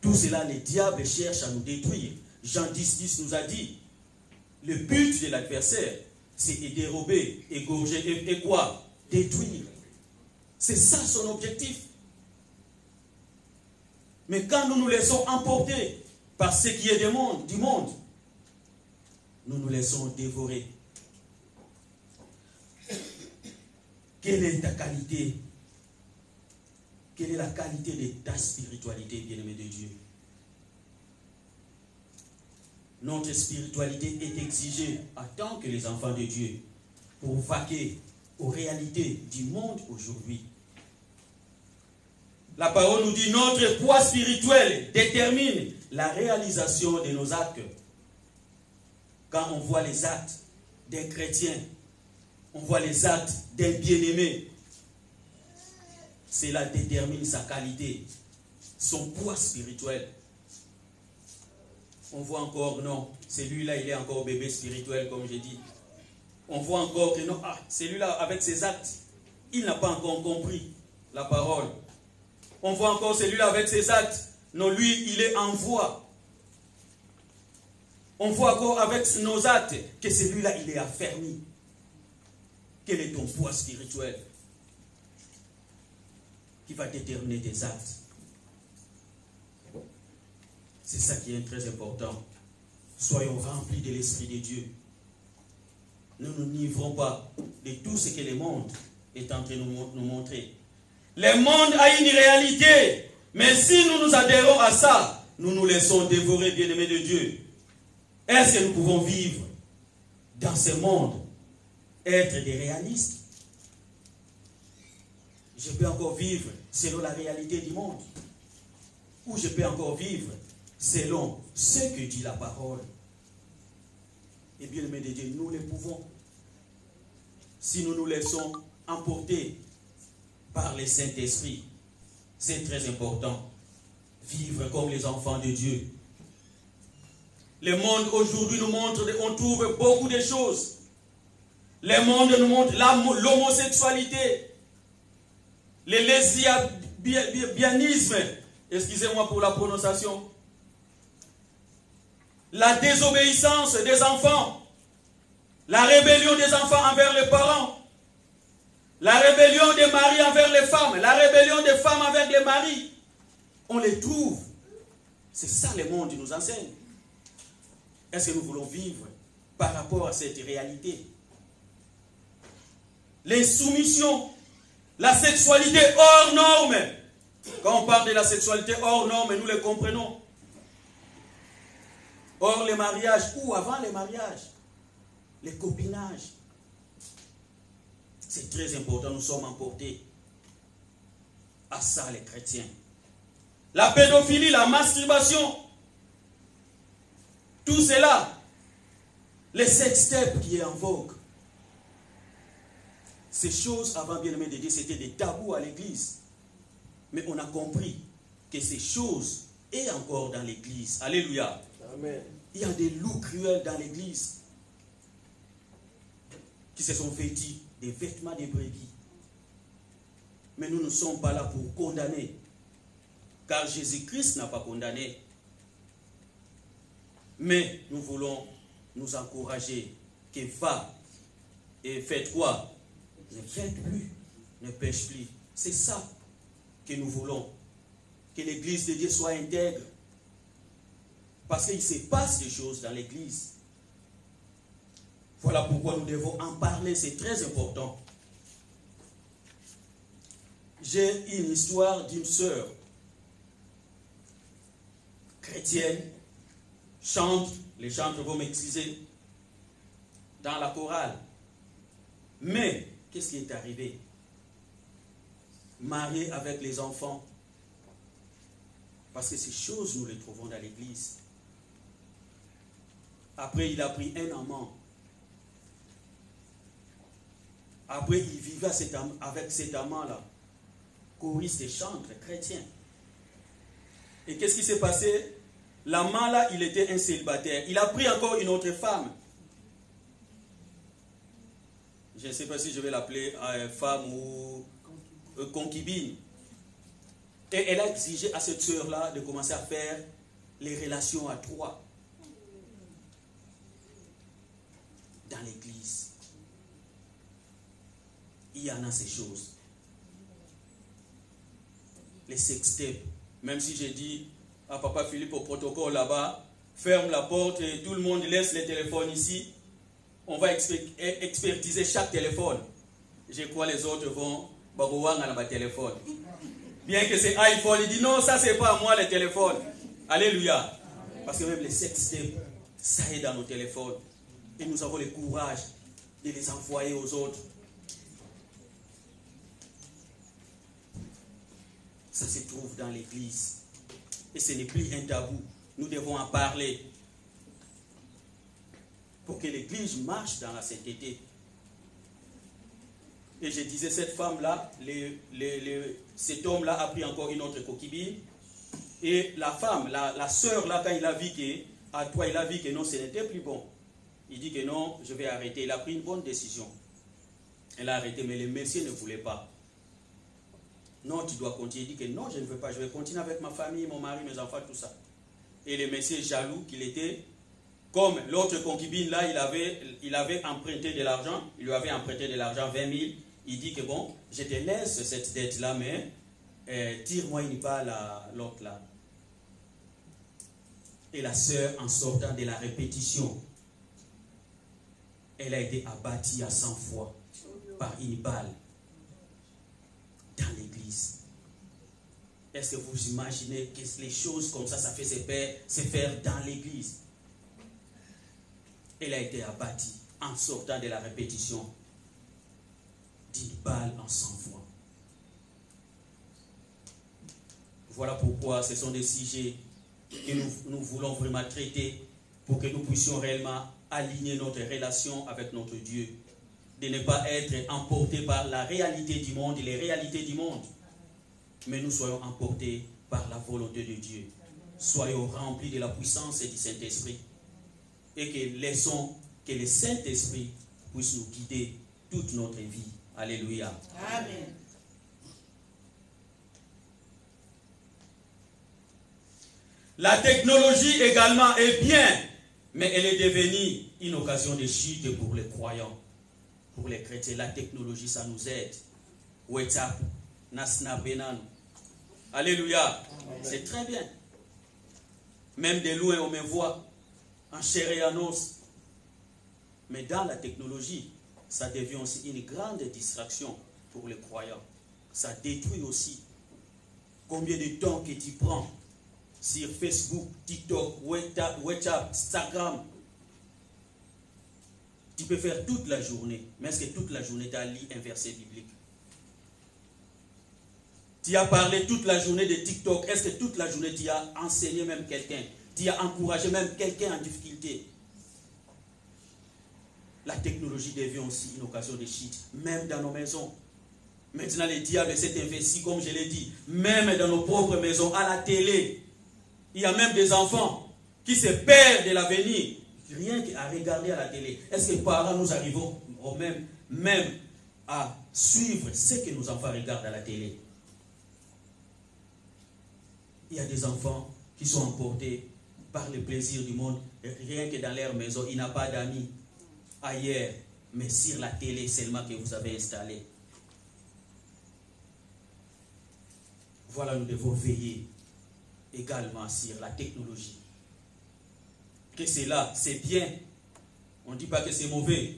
Tout cela, le diable cherche à nous détruire. Jean 10 nous a dit, le but de l'adversaire, c'est de dérober, égorger et quoi? Détruire. C'est ça son objectif. Mais quand nous nous laissons emporter par ce qui est du monde, nous nous laissons dévorer. Quelle est ta qualité? Quelle est la qualité de ta spiritualité, bien-aimé de Dieu? Notre spiritualité est exigée en tant que les enfants de Dieu pour vaquer aux réalités du monde aujourd'hui. La parole nous dit notre poids spirituel détermine la réalisation de nos actes. Quand on voit les actes des chrétiens, on voit les actes d'un bien-aimé, cela détermine sa qualité, son poids spirituel. On voit encore, non, celui-là il est encore bébé spirituel comme j'ai dit. On voit encore que non, celui-là avec ses actes, il n'a pas encore compris la parole. On voit encore celui-là avec ses actes, non, lui il est en voie. On voit encore avec nos actes que celui-là il est affermi. Quel est ton poids spirituel qui va déterminer tes actes? C'est ça qui est très important. Soyons remplis de l'Esprit de Dieu. Ne nous nivrons pas de tout ce que le monde est en train de nous montrer. Le monde a une réalité, mais si nous nous adhérons à ça, nous nous laissons dévorer, bien-aimés de Dieu, est-ce que nous pouvons vivre dans ce monde, être des réalistes? Je peux encore vivre selon la réalité du monde, ou je peux encore vivre selon ce que dit la parole. Et bien aimé de Dieu, nous le pouvons si nous nous laissons emporter par le Saint-Esprit. C'est très important. Vivre comme les enfants de Dieu. Le monde aujourd'hui nous montre, on trouve beaucoup de choses. Le monde nous montre l'homosexualité, le lesbianisme, excusez-moi pour la prononciation, la désobéissance des enfants, la rébellion des enfants envers les parents, la rébellion des maris envers les femmes, la rébellion des femmes envers les maris. On les trouve. C'est ça le monde nous enseigne. Est-ce que nous voulons vivre par rapport à cette réalité? L'insoumission, la sexualité hors norme. Quand on parle de la sexualité hors norme, nous le comprenons. Hors les mariages ou avant les mariages, les copinages. C'est très important, nous sommes emportés à ça les chrétiens. La pédophilie, la masturbation, tout cela, les sextapes qui est en vogue. Ces choses, avant bien aimé de Dieu, c'était des tabous à l'église. Mais on a compris que ces choses est encore dans l'église. Alléluia. Amen. Il y a des loups cruels dans l'église qui se sont vêtus des vêtements de brebis. Mais nous ne sommes pas là pour condamner. Car Jésus-Christ n'a pas condamné. Mais nous voulons nous encourager que va et faites quoi? Ne faites plus, ne pêche plus. C'est ça que nous voulons. Que l'église de Dieu soit intègre. Parce qu'il se passe des choses dans l'église. Voilà pourquoi nous devons en parler, c'est très important. J'ai une histoire d'une sœur chrétienne, chante, les chantres vont m'excuser, dans la chorale. Mais, qu'est-ce qui est arrivé? Mariée avec les enfants. Parce que ces choses, nous les trouvons dans l'église. Après, il a pris un amant. Après, il vivait avec cet amant-là. Choriste et chantre chrétien. Et qu'est-ce qui s'est passé? L'amant-là, il était un célibataire. Il a pris encore une autre femme. Je ne sais pas si je vais l'appeler femme ou concubine. Et elle a exigé à cette sœur-là de commencer à faire les relations à trois. Dans l'église. Il y en a ces choses. Les sextapes. Même si j'ai dit à Papa Philippe au protocole là-bas, ferme la porte et tout le monde laisse les téléphones ici. On va expertiser chaque téléphone. Je crois les autres vont babouanga dans ma téléphone. Bien que c'est iPhone, il dit non, ça c'est pas moi les téléphones. Alléluia. Parce que même les sextapes, ça est dans nos téléphones. Et nous avons le courage de les envoyer aux autres. Ça se trouve dans l'église. Et ce n'est plus un tabou. Nous devons en parler. Pour que l'église marche dans la sainteté. Et je disais, cette femme-là, cet homme-là a pris encore une autre concubine. Et la femme, la sœur-là, quand il a vu que non, ce n'était plus bon. Il dit que non, je vais arrêter. Il a pris une bonne décision. Elle a arrêté, mais le monsieur ne voulait pas. Non, tu dois continuer. Il dit que non, je ne veux pas. Je vais continuer avec ma famille, mon mari, mes enfants, tout ça. Et le monsieur jaloux qu'il était, comme l'autre concubine là, il avait emprunté de l'argent. Il lui avait emprunté de l'argent, 20 000. Il dit que bon, je te laisse cette dette là, mais tire-moi une balle à l'autre là. Et la sœur, en sortant de la répétition, elle a été abattue à 100 fois par une balle dans l'église. Est-ce que vous imaginez que les choses comme ça fait se faire dans l'église? Elle a été abattue en sortant de la répétition d'une balle en 100 fois. Voilà pourquoi ce sont des sujets que nous voulons vraiment traiter pour que nous puissions réellement aligner notre relation avec notre Dieu. De ne pas être emportés par la réalité du monde et les réalités du monde, mais nous soyons emportés par la volonté de Dieu. Soyons remplis de la puissance du Saint-Esprit et que laissons que le Saint-Esprit puisse nous guider toute notre vie. Alléluia. Amen. La technologie également est bien, mais elle est devenue une occasion de chute pour les croyants, pour les chrétiens. La technologie, ça nous aide. WhatsApp, Nasna Benan. Alléluia. C'est très bien. Même de loin, on me voit en chair et en os. Mais dans la technologie, ça devient aussi une grande distraction pour les croyants. Ça détruit aussi. Combien de temps que tu prends sur Facebook, TikTok, WhatsApp, Instagram. Tu peux faire toute la journée. Mais est-ce que toute la journée tu as lu un verset biblique? Tu as parlé toute la journée de TikTok. Est-ce que toute la journée tu as enseigné même quelqu'un? Tu as encouragé même quelqu'un en difficulté? La technologie devient aussi une occasion de chute, même dans nos maisons. Maintenant, le diable s'est investi, comme je l'ai dit, même dans nos propres maisons, à la télé. Il y a même des enfants qui se perdent de l'avenir, rien qu'à regarder à la télé. Est-ce que par là, nous arrivons même à suivre ce que nos enfants regardent à la télé? Il y a des enfants qui sont emportés par le plaisir du monde, rien que dans leur maison. Il n'a pas d'amis ailleurs, mais sur la télé seulement que vous avez installé. Voilà, nous devons veiller également sur la technologie. Que cela, c'est bien. On ne dit pas que c'est mauvais,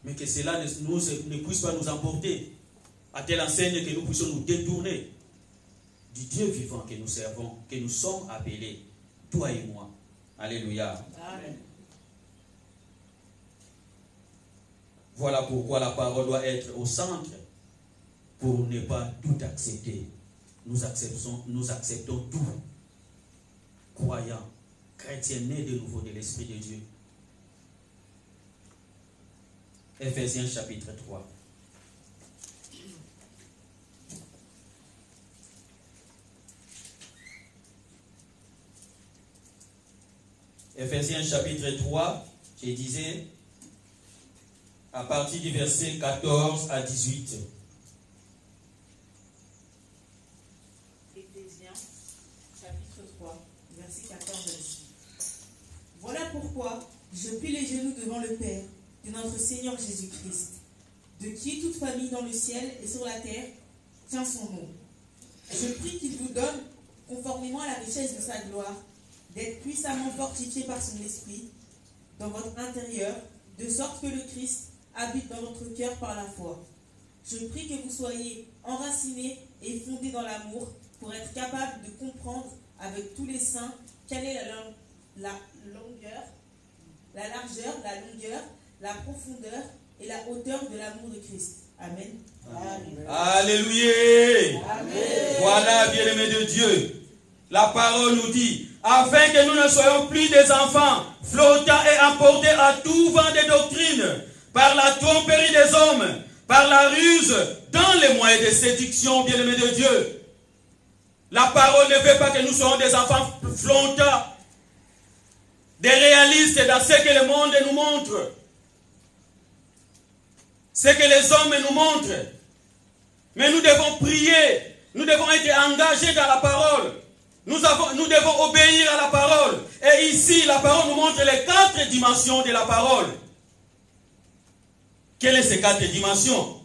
mais que cela ne puisse pas nous emporter à telle enseigne que nous puissions nous détourner du Dieu vivant que nous servons, que nous sommes appelés, toi et moi. Alléluia. Amen. Voilà pourquoi la parole doit être au centre pour ne pas tout accepter. Nous acceptons tout. Croyants, chrétiens nés de nouveau de l'Esprit de Dieu. Ephésiens chapitre 3. Ephésiens chapitre 3, je disais, à partir du verset 14 à 18. Ephésiens chapitre 3, verset 14 à 18. Voilà pourquoi je plie les genoux devant le Père de notre Seigneur Jésus-Christ, de qui toute famille dans le ciel et sur la terre tient son nom. Je prie qu'il vous donne, conformément à la richesse de sa gloire, d'être puissamment fortifié par son esprit dans votre intérieur, de sorte que le Christ habite dans votre cœur par la foi. Je prie que vous soyez enracinés et fondés dans l'amour pour être capables de comprendre avec tous les saints quelle est la longueur, la largeur, la longueur, la profondeur et la hauteur de l'amour de Christ. Amen. Amen. Alléluia. Amen. Voilà, bien-aimés de Dieu. La parole nous dit, afin que nous ne soyons plus des enfants, flottants et emportés à tout vent de doctrine, par la tromperie des hommes, par la ruse, dans les moyens de séduction, bien-aimés de Dieu. La parole ne veut pas que nous soyons des enfants flottants, des réalistes dans ce que le monde nous montre, ce que les hommes nous montrent. Mais nous devons prier, nous devons être engagés dans la parole. Nous devons obéir à la parole. Et ici, la parole nous montre les 4 dimensions de la parole. Quelles sont ces 4 dimensions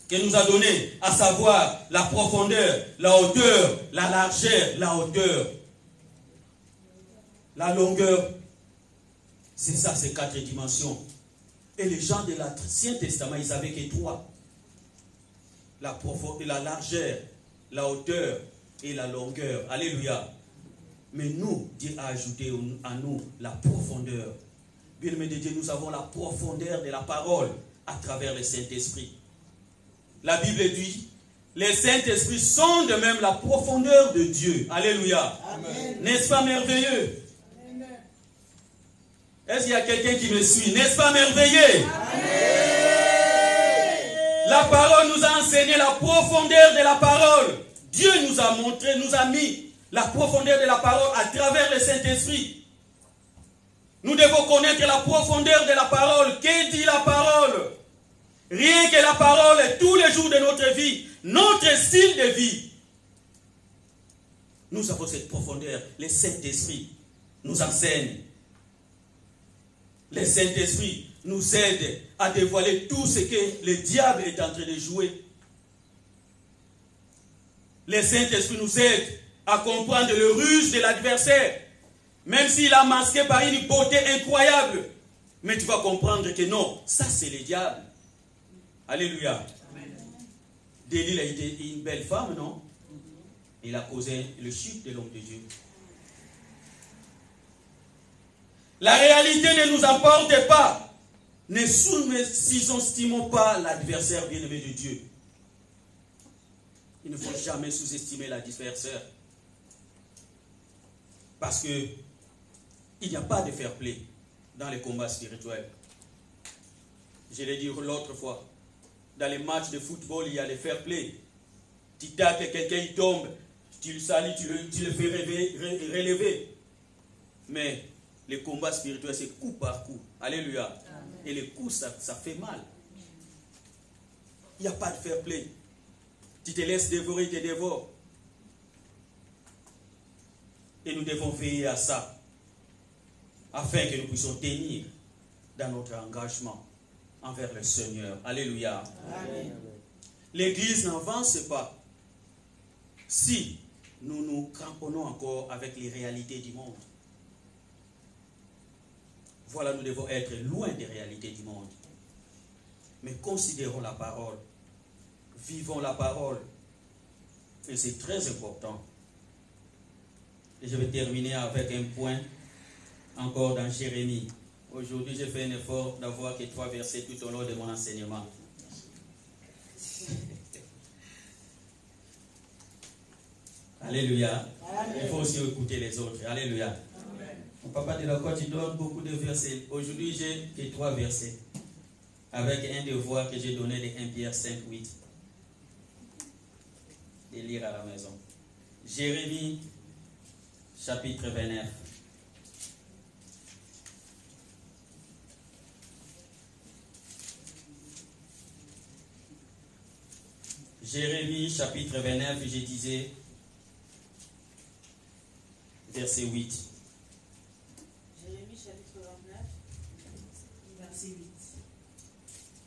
qu'elle nous a données? À savoir la profondeur, la hauteur, la largeur, la hauteur, la longueur. C'est ça, ces 4 dimensions. Et les gens de l'Ancien Testament, ils savaient que 3. La profondeur, la largeur, la hauteur et la longueur. Alléluia. Mais nous, Dieu a ajouté à nous la profondeur. Bien-aimés de Dieu, nous avons la profondeur de la parole à travers le Saint-Esprit. La Bible dit, les Saint-Esprits sont de même la profondeur de Dieu. Alléluia. N'est-ce pas merveilleux? Est-ce qu'il y a quelqu'un qui me suit? N'est-ce pas merveilleux? La parole nous a enseigné la profondeur de la parole. Dieu nous a montré, nous a mis la profondeur de la parole à travers le Saint-Esprit. Nous devons connaître la profondeur de la parole. Qu'est dit la parole? Rien que la parole est tous les jours de notre vie, notre style de vie. Nous avons cette profondeur. Le Saint-Esprit nous enseigne. Le Saint-Esprit nous aide à dévoiler tout ce que le diable est en train de jouer. Le Saint-Esprit nous aide à comprendre le ruse de l'adversaire. Même s'il a masqué par une beauté incroyable. Mais tu vas comprendre que non, ça c'est le diable. Alléluia. Delilah a été une belle femme, non? Il a causé le chute de l'homme de Dieu. La réalité ne nous emporte pas. Ne sous-estimons pas l'adversaire bien-aimé de Dieu. Il ne faut jamais sous-estimer l'adversaire. Parce que il n'y a pas de fair play dans les combats spirituels. Je l'ai dit l'autre fois. Dans les matchs de football, il y a le fair play. Tu tacles quelqu'un, il tombe. Tu le salis, tu le fais relever. Mais les combats spirituels, c'est coup par coup. Alléluia. Amen. Et les coups, ça fait mal. Il n'y a pas de fair play. Tu te laisses dévorer, il te dévore. Et nous devons veiller à ça, afin que nous puissions tenir dans notre engagement envers le Seigneur. Alléluia. Amen. L'Église n'avance pas si nous nous cramponnons encore avec les réalités du monde. Voilà, nous devons être loin des réalités du monde. Mais considérons la parole. Vivons la parole. Et c'est très important. Et je vais terminer avec un point encore dans Jérémie. Aujourd'hui, j'ai fait un effort d'avoir que 3 versets tout au long de mon enseignement. Alléluia. Amen. Il faut aussi écouter les autres. Alléluia. Amen. Mon papa de la côte, tu donnes beaucoup de versets. Aujourd'hui, j'ai que 3 versets. Avec un devoir que j'ai donné de 1 Pierre 5, 8. De lire à la maison. Jérémie, chapitre 29. Jérémie, chapitre 29, je disais, verset 8. Jérémie, chapitre 29, verset 8.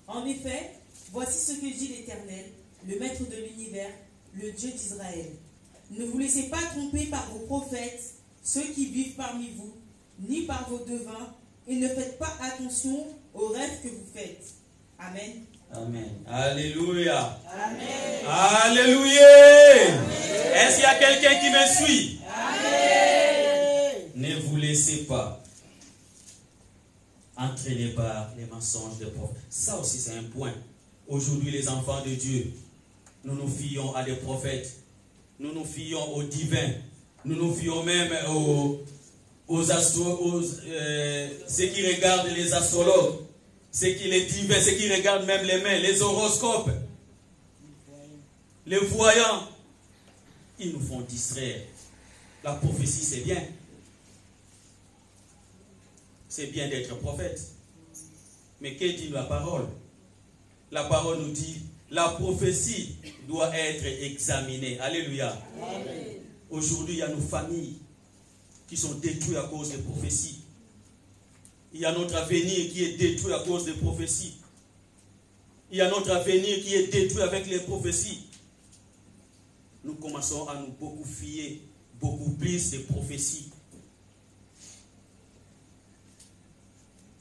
En effet, voici ce que dit l'Éternel, le Maître de l'univers, le Dieu d'Israël. Ne vous laissez pas tromper par vos prophètes, ceux qui vivent parmi vous, ni par vos devins, et ne faites pas attention aux rêves que vous faites. Amen. Amen. Alléluia. Amen. Alléluia. Est-ce qu'il y a quelqu'un qui me suit? Amen. Ne vous laissez pas entraîner par les mensonges des prophètes. Ça aussi c'est un point. Aujourd'hui les enfants de Dieu, nous nous fions à des prophètes. Nous nous fions aux divins. Nous nous fions même ceux qui regardent les astrologues. Ceux qui les divins, ceux qui regardent même les mains, les horoscopes, les voyants, ils nous font distraire. La prophétie, c'est bien. C'est bien d'être prophète. Mais que dit la parole? La parole nous dit, la prophétie doit être examinée. Alléluia. Aujourd'hui, il y a nos familles qui sont détruites à cause des prophéties. Il y a notre avenir qui est détruit à cause des prophéties. Il y a notre avenir qui est détruit avec les prophéties. Nous commençons à nous beaucoup fier, beaucoup plus des prophéties.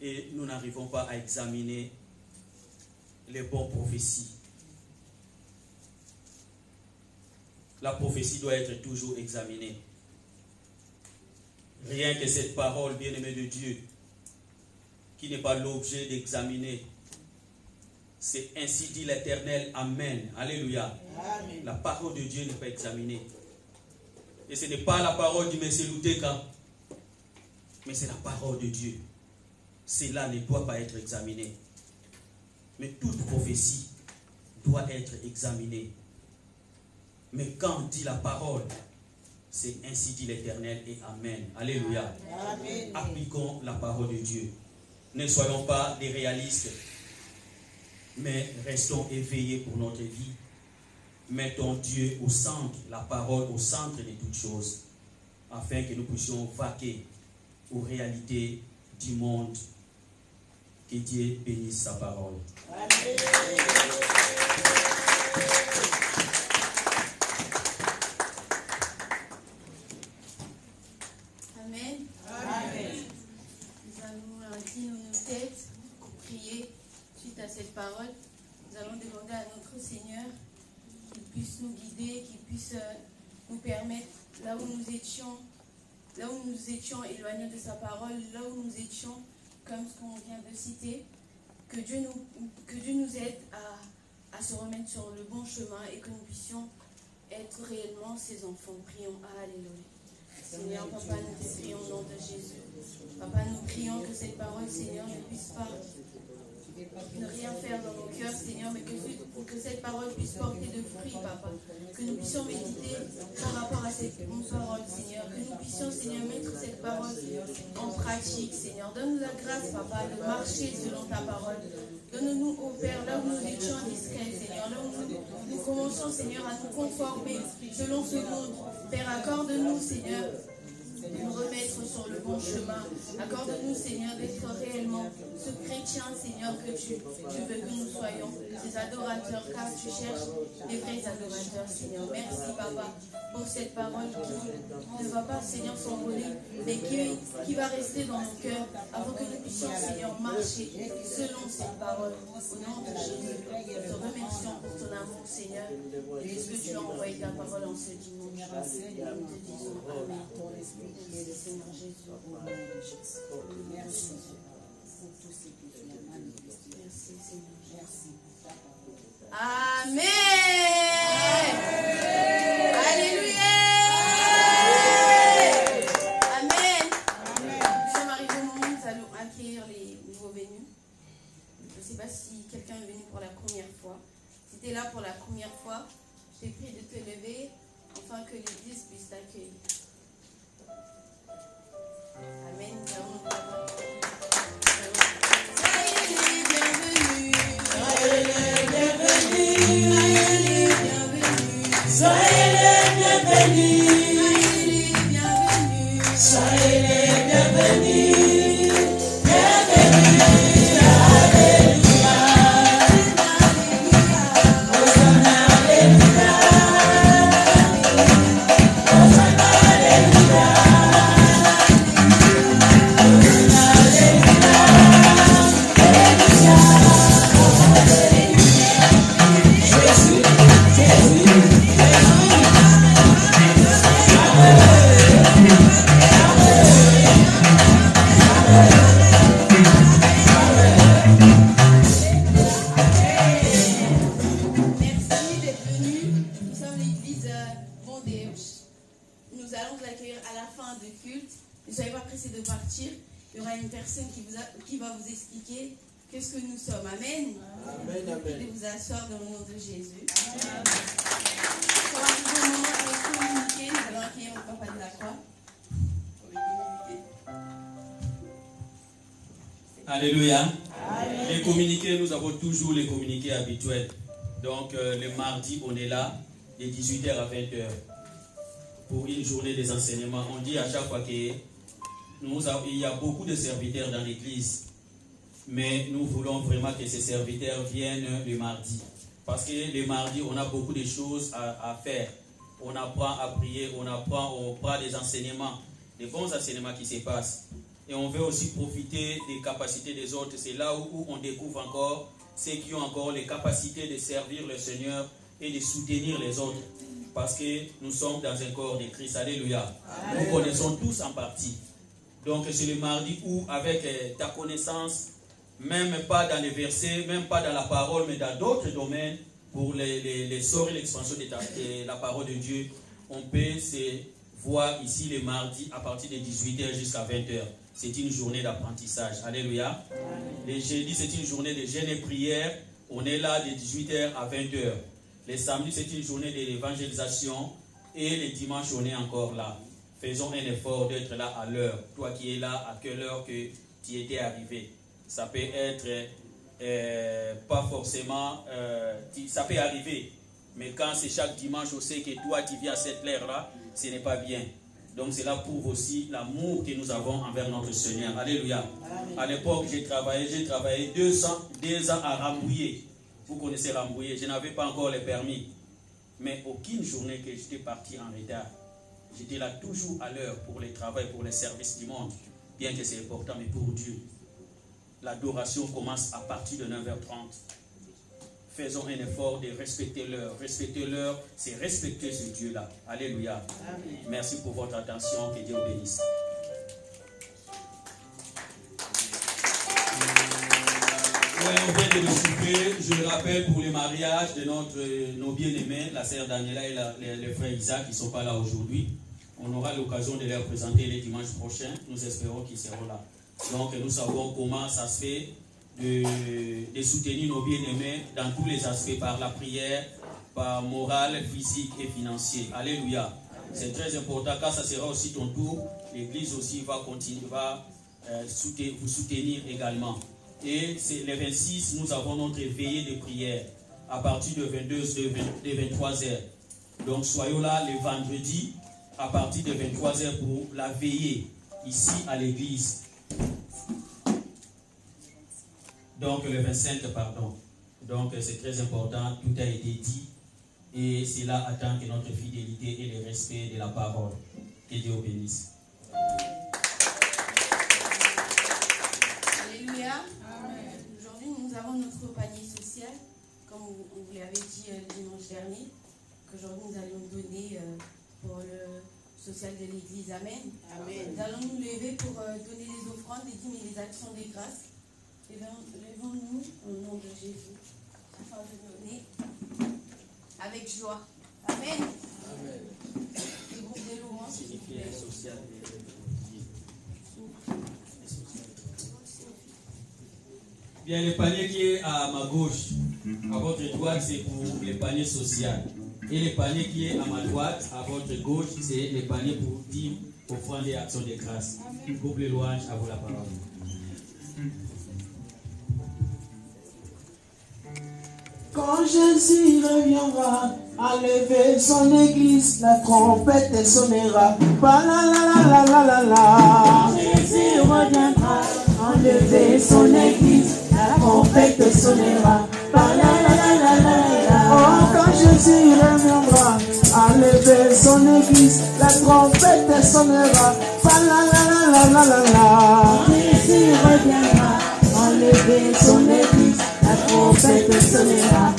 Et nous n'arrivons pas à examiner les bonnes prophéties. la prophétie doit être toujours examinée. Rien que cette parole, bien-aimée de Dieu, qui n'est pas l'objet d'examiner. C'est ainsi dit l'Éternel. Amen. Alléluia. Amen. La parole de Dieu n'est pas examinée. Et ce n'est pas la parole du Messie Louteka, mais c'est la parole de Dieu. Cela ne doit pas être examiné. Mais toute prophétie doit être examinée. Mais quand on dit la parole, c'est ainsi dit l'Éternel et Amen. Alléluia. Amen. Appliquons la parole de Dieu. Ne soyons pas des réalistes, mais restons éveillés pour notre vie. Mettons Dieu au centre, la parole au centre de toutes choses, afin que nous puissions vaquer aux réalités du monde. Que Dieu bénisse sa parole. Amen. Amen. Amen. Nous allons incliner nos têtes pour prier suite à cette parole. Nous allons demander à notre Seigneur qu'il puisse nous guider, qu'il puisse nous permettre, là où nous étions éloignés de sa parole, là où nous étions, comme ce qu'on vient de citer, que Dieu nous aide à se remettre sur le bon chemin et que nous puissions être réellement ses enfants. Prions. Alléluia. Seigneur, Papa, nous te prions au nom de Jésus. Papa, nous prions que cette parole, Seigneur, ne puisse pas ne rien faire dans nos cœurs, Seigneur, mais que cette parole puisse porter de fruits, Papa. Que nous puissions méditer par rapport à cette bonne parole, Seigneur. Que nous puissions, Seigneur, mettre cette parole en pratique, Seigneur. Donne-nous la grâce, Papa, de marcher selon ta parole. Donne-nous, ô Père, là où nous étions discrets, Seigneur, là où nous commençons, Seigneur, à nous conformer selon ce monde. Père, accorde-nous, Seigneur, de nous remettre sur le bon chemin. Accorde-nous, Seigneur, d'être réellement ce chrétien, Seigneur, que tu veux que nous soyons, ces adorateurs, car tu cherches des vrais adorateurs, Seigneur. Merci, Papa, pour cette parole qui ne va pas, Seigneur, s'envoler, mais qui va rester dans nos cœurs, afin que nous puissions, Seigneur, marcher selon cette parole. Au nom de Jésus, nous te remercions pour ton amour, Seigneur, puisque tu as envoyé ta parole en ce dimanche. Nous te disons Amen. Merci, Seigneur Jésus. Merci pour tout ce que tu as manifesté. Merci, Seigneur. Merci. Amen. Alléluia. Amen. Nous sommes arrivés au moment où nous allons accueillir les nouveaux venus. Je ne sais pas si quelqu'un est venu pour la première fois. Si tu es là pour la première fois, je t'ai prie de te lever afin que l'Église puisse t'accueillir. Amen. Soyez les bienvenus. Soyez les bienvenus. Soyez les bienvenus. Soyez les bienvenus. Bienvenus. Alléluia. Hosanna, alléluia. Hosanna, alléluia. Qui va vous expliquer qu'est-ce que nous sommes. Amen. Amen, amen. Et de vous asseoir dans le nom de Jésus. Amen. Pour un moment avec communiquer, nous allons accueillir le papa de la croix. Alléluia. Amen. Les communiqués, nous avons toujours les communiqués habituels. Donc le mardi, on est là de 18h à 20h pour une journée des enseignements. On dit à chaque fois qu'il y a beaucoup de serviteurs dans l'église, mais nous voulons vraiment que ces serviteurs viennent le mardi. Parce que le mardi, on a beaucoup de choses à faire. On apprend à prier, on prend des enseignements, des bons enseignements qui se passent. Et on veut aussi profiter des capacités des autres. C'est là où on découvre encore ceux qui ont encore les capacités de servir le Seigneur et de soutenir les autres. parce que nous sommes dans un corps de Christ. Alléluia. Nous connaissons tous en partie. Donc c'est le mardi où, avec ta connaissance, même pas dans les versets, même pas dans la parole, mais dans d'autres domaines, pour les sorts et l'expansion de la parole de Dieu, on peut se voir ici les mardis à partir de 18h jusqu'à 20h. C'est une journée d'apprentissage. Alléluia. Les jeudis, c'est une journée de jeûne et prière. On est là de 18h à 20h. Les samedis, c'est une journée d'évangélisation. Et les dimanches, on est encore là. Faisons un effort d'être là à l'heure. Toi qui es là, à quelle heure que tu étais arrivé. Ça peut être pas forcément... ça peut arriver. Mais quand c'est chaque dimanche, on sait que toi, tu viens à cette heure-là, ce n'est pas bien. Donc cela prouve aussi l'amour que nous avons envers notre Seigneur. Alléluia. Amen. À l'époque, j'ai travaillé 2 ans à Rambouillet. Vous connaissez Rambouillet. Je n'avais pas encore le permis. Mais aucune journée que j'étais parti en retard. J'étais là toujours à l'heure pour le travail, pour les services du monde. Bien que c'est important, mais pour Dieu. L'adoration commence à partir de 9h30. Faisons un effort de respecter l'heure. Respecter l'heure, c'est respecter ce Dieu-là. Alléluia. Amen. Merci pour votre attention. Que Dieu vous bénisse. Ouais, on vient de le souper. Je le rappelle pour le mariage de nos bien-aimés, la sœur Daniela et le frère Isaac qui ne sont pas là aujourd'hui. On aura l'occasion de les présenter les dimanches prochains. Nous espérons qu'ils seront là. Donc nous savons comment ça se fait de soutenir nos bien-aimés dans tous les aspects, par la prière, par morale, physique et financier. Alléluia. C'est très important, car ça sera aussi ton tour. L'église aussi va continuer, vous soutenir également. Et c'est le 26, nous avons notre veillée de prière à partir de 23h. Donc soyons là le vendredi à partir de 23h pour la veillée ici à l'église. Donc le 25, pardon. Donc c'est très important, tout a été dit. Et cela attend que notre fidélité et le respect de la parole. Que Dieu bénisse. Alléluia. Amen. Aujourd'hui, nous avons notre panier social, comme on vous l'avait dit le dimanche dernier, qu'aujourd'hui nous allons donner pour le social de l'Église. Amen. Amen. Nous allons nous lever pour donner les offrandes, les dîmes et les actions de grâce. Levons-nous au nom de Jésus, afin de donner avec joie. Amen. Amen. Le groupe de louanges, s'il vous plaît. Bien, le panier qui est à ma gauche, à votre droite, c'est pour le panier social. Et le panier qui est à ma droite, à votre gauche, c'est le panier pour dîmes, offrandes et actions de grâce. Groupe de louanges, à vous la parole. Quand Jésus reviendra, à lever son église, la trompette sonnera. Quand Jésus reviendra, à lever son église, la trompette sonnera. Oh, quand Jésus reviendra, à lever son église, la trompette sonnera. Quand Jésus reviendra, à lever son église, la trompette sonnera.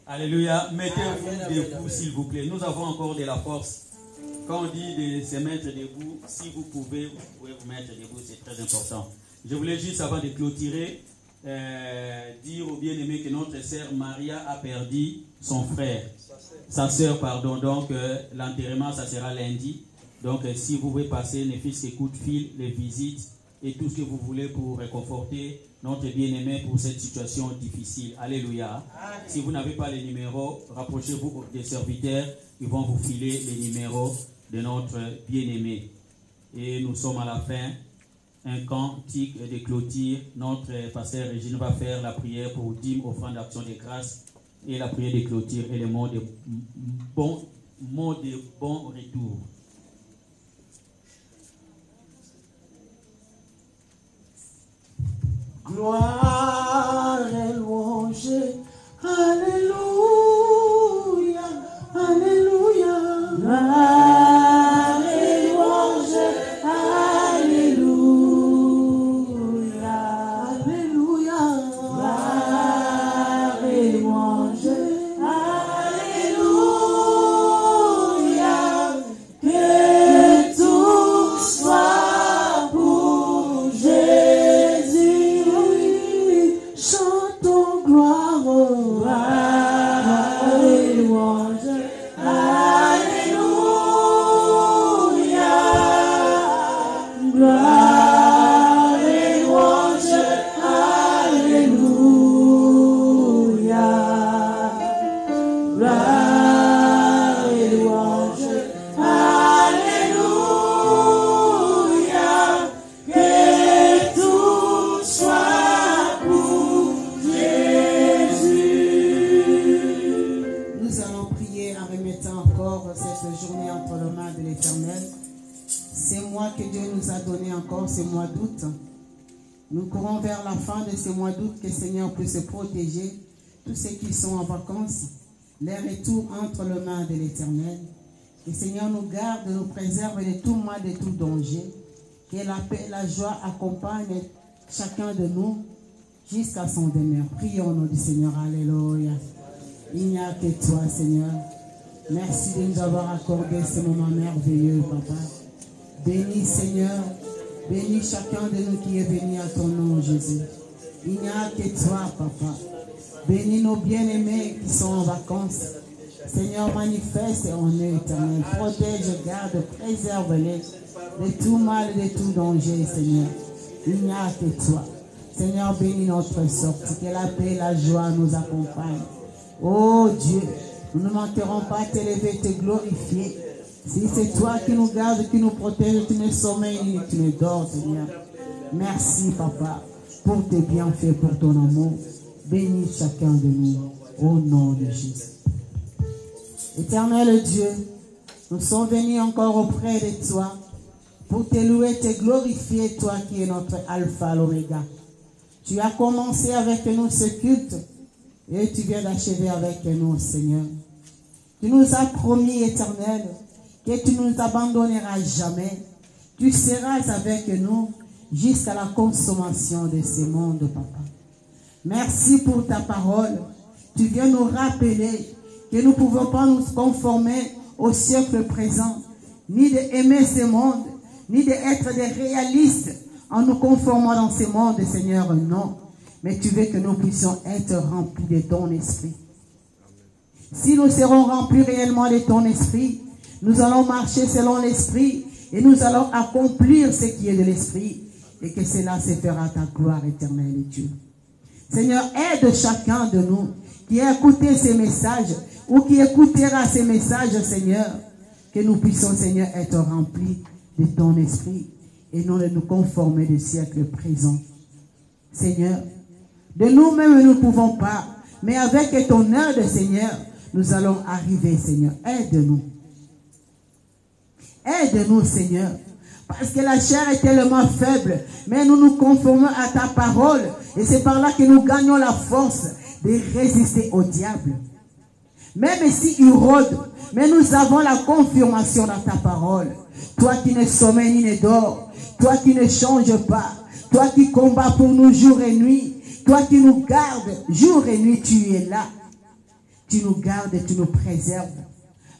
Alléluia. Mettez-vous debout, s'il vous plaît. Nous avons encore de la force. Quand on dit de se mettre debout, si vous pouvez vous mettre debout, c'est très important. Je voulais juste, avant de clôturer, dire aux bien-aimés que notre sœur Maria a perdu son frère. Sa sœur, pardon. Donc, l'enterrement, ça sera lundi. Donc, si vous pouvez passer, ne fût-ce que coup de fil, les visites et tout ce que vous voulez pour réconforter notre bien-aimé pour cette situation difficile. Alléluia. Amen. Si vous n'avez pas les numéros, rapprochez-vous des serviteurs. Ils vont vous filer les numéros de notre bien-aimé. Et nous sommes à la fin. Un cantique de clôture. Notre pasteur Régine va faire la prière pour dîme, offrande d'action de grâce et la prière de clôture et le mot de bon retour. Gloire et louange, alléluia, alléluia. Gloire et louange, alléluia, alléluia. Gloire et louange, alléluia. Que tout soit pour Jésus. Chantons gloire, gloire et louange, alléluia. Gloire et louange, alléluia. Gloire et louange, alléluia. Que tout soit pour Jésus. Nous allons prier en remettant encore cette journée entre les mains de l'Éternel. Ces mois que Dieu nous a donné encore, ce mois d'août. Nous courons vers la fin de ce mois d'août, que le Seigneur puisse protéger tous ceux qui sont en vacances. Les retours entre les mains de l'Éternel. Que le Seigneur nous garde, nous préserve de tout mal, de tout danger. Que la paix et la joie accompagnent chacun de nous jusqu'à son demeure. Prions au nom du Seigneur. Alléluia. Il n'y a que toi, Seigneur. Merci de nous avoir accordé ce moment merveilleux, Papa. Bénis, Seigneur. Bénis chacun de nous qui est venu à ton nom, Jésus. Il n'y a que toi, Papa. Bénis nos bien-aimés qui sont en vacances. Seigneur, manifeste en eux, Éternel. Protège, garde, préserve-les de tout mal et de tout danger, Seigneur. Il n'y a que toi. Seigneur, bénis notre sortie. Que la paix et la joie nous accompagnent. Oh Dieu, nous ne manquerons pas de t'élever, te glorifier. Si c'est toi qui nous gardes, qui nous protège, tu ne sommeilles ni tu ne dors, Seigneur. Merci, Papa, pour tes bienfaits, pour ton amour. Bénis chacun de nous, au nom de Jésus. Éternel Dieu, nous sommes venus encore auprès de toi pour te louer, te glorifier, toi qui es notre alpha, l'oméga. Tu as commencé avec nous ce culte et tu viens d'achever avec nous, Seigneur. Tu nous as promis, Éternel, que tu ne nous abandonneras jamais. Tu seras avec nous jusqu'à la consommation de ce monde, Papa. Merci pour ta parole. Tu viens nous rappeler que nous ne pouvons pas nous conformer au siècle présent, ni d'aimer ce monde, ni d'être des réalistes en nous conformant dans ce monde, Seigneur, non. Mais tu veux que nous puissions être remplis de ton esprit. Si nous serons remplis réellement de ton esprit, nous allons marcher selon l'esprit et nous allons accomplir ce qui est de l'esprit et que cela se fera ta gloire éternelle, Dieu. Seigneur, aide chacun de nous qui a écouté ces messages ou qui écoutera ces messages, Seigneur, que nous puissions, Seigneur, être remplis de ton esprit et non de nous conformer du siècle présent. Seigneur, de nous-mêmes nous ne pouvons pas, mais avec ton aide, Seigneur, nous allons arriver, Seigneur. Aide-nous. Aide-nous, Seigneur. Parce que la chair est tellement faible, mais nous nous conformons à ta parole. Et c'est par là que nous gagnons la force de résister au diable. Même si il rôde, mais nous avons la confirmation dans ta parole. Toi qui ne sommeilles ni ne dors, toi qui ne changes pas, toi qui combats pour nous jour et nuit, toi qui nous gardes jour et nuit, tu es là. Tu nous gardes et tu nous préserves.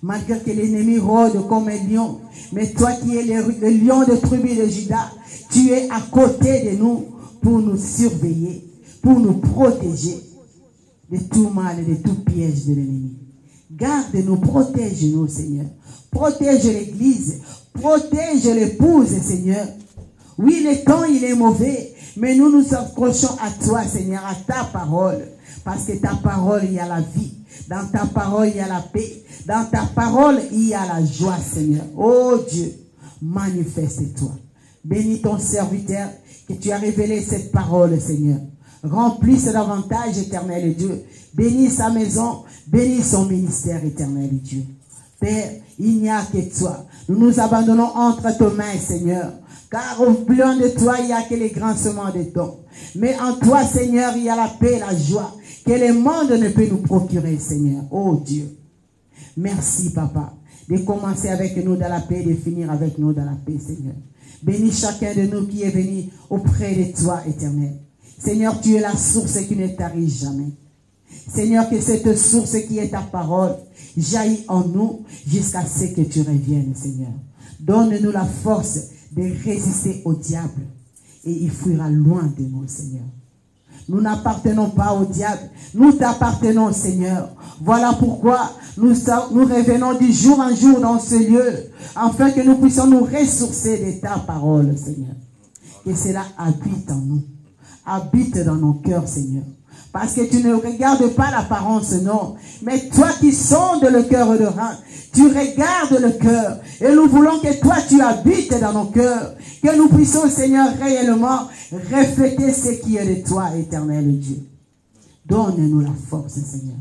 Malgré que l'ennemi rôde comme un lion, mais toi qui es le lion de tribu de Juda, tu es à côté de nous pour nous surveiller, pour nous protéger de tout mal et de tout piège de l'ennemi. Garde-nous, protège-nous, Seigneur. Protège l'Église, protège l'épouse, Seigneur. Oui, le temps, il est mauvais, mais nous nous accrochons à toi, Seigneur, à ta parole. Parce que ta parole, il y a la vie. Dans ta parole, il y a la paix. Dans ta parole, il y a la joie, Seigneur. Oh Dieu, manifeste-toi. Bénis ton serviteur que tu as révélé cette parole, Seigneur. Remplisse davantage, éternel Dieu. Bénis sa maison, bénis son ministère, éternel Dieu. Père, il n'y a que toi. Nous nous abandonnons entre tes mains, Seigneur. Car au plan de toi, il n'y a que les grands sements de dons. Mais en toi, Seigneur, il y a la paix et la joie que le monde ne peut nous procurer, Seigneur. Oh Dieu. Merci, Papa, de commencer avec nous dans la paix et de finir avec nous dans la paix, Seigneur. Bénis chacun de nous qui est venu auprès de toi, éternel. Seigneur, tu es la source qui ne tarit jamais. Seigneur, que cette source qui est ta parole jaillit en nous jusqu'à ce que tu reviennes, Seigneur. Donne-nous la force de résister au diable et il fuira loin de nous, Seigneur. Nous n'appartenons pas au diable, nous t'appartenons, Seigneur. Voilà pourquoi nous revenons du jour en jour dans ce lieu, afin que nous puissions nous ressourcer de ta parole, Seigneur. Que cela habite en nous, habite dans nos cœurs, Seigneur. Parce que tu ne regardes pas l'apparence, non. Mais toi qui sondes le cœur et le rein, tu regardes le cœur. Et nous voulons que toi tu habites dans nos cœurs. Que nous puissions, Seigneur, réellement refléter ce qui est de toi, éternel Dieu. Donne-nous la force, Seigneur.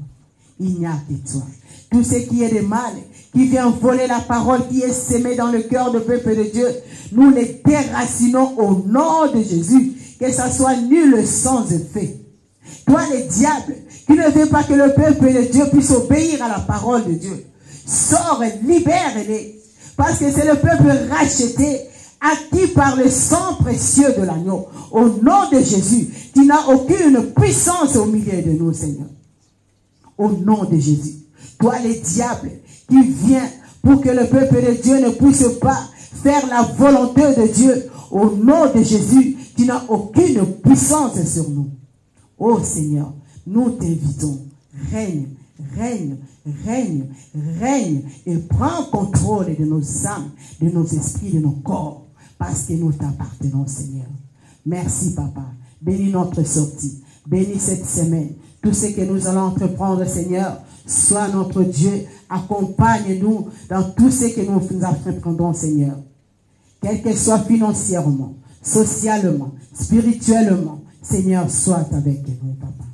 Il n'y a que toi. Tout ce qui est de mal, qui vient voler la parole qui est sémée dans le cœur du peuple de Dieu, nous les déracinons au nom de Jésus. Que ça soit nul sans effet. Toi, le diable, qui ne veut pas que le peuple de Dieu puisse obéir à la parole de Dieu, sors et libère-les. Parce que c'est le peuple racheté, acquis par le sang précieux de l'agneau. Au nom de Jésus, tu n'as aucune puissance au milieu de nous, Seigneur. Au nom de Jésus. Toi, le diable, qui vient pour que le peuple de Dieu ne puisse pas faire la volonté de Dieu. Au nom de Jésus, tu n'as aucune puissance sur nous. Oh Seigneur, nous t'invitons, règne, règne, règne, règne et prends contrôle de nos âmes, de nos esprits, de nos corps, parce que nous t'appartenons, Seigneur. Merci, Papa. Bénis notre sortie, bénis cette semaine. Tout ce que nous allons entreprendre, Seigneur, sois notre Dieu. Accompagne-nous dans tout ce que nous entreprendrons, Seigneur. Quel que soit financièrement, socialement, spirituellement, Seigneur, sois avec nous, Papa.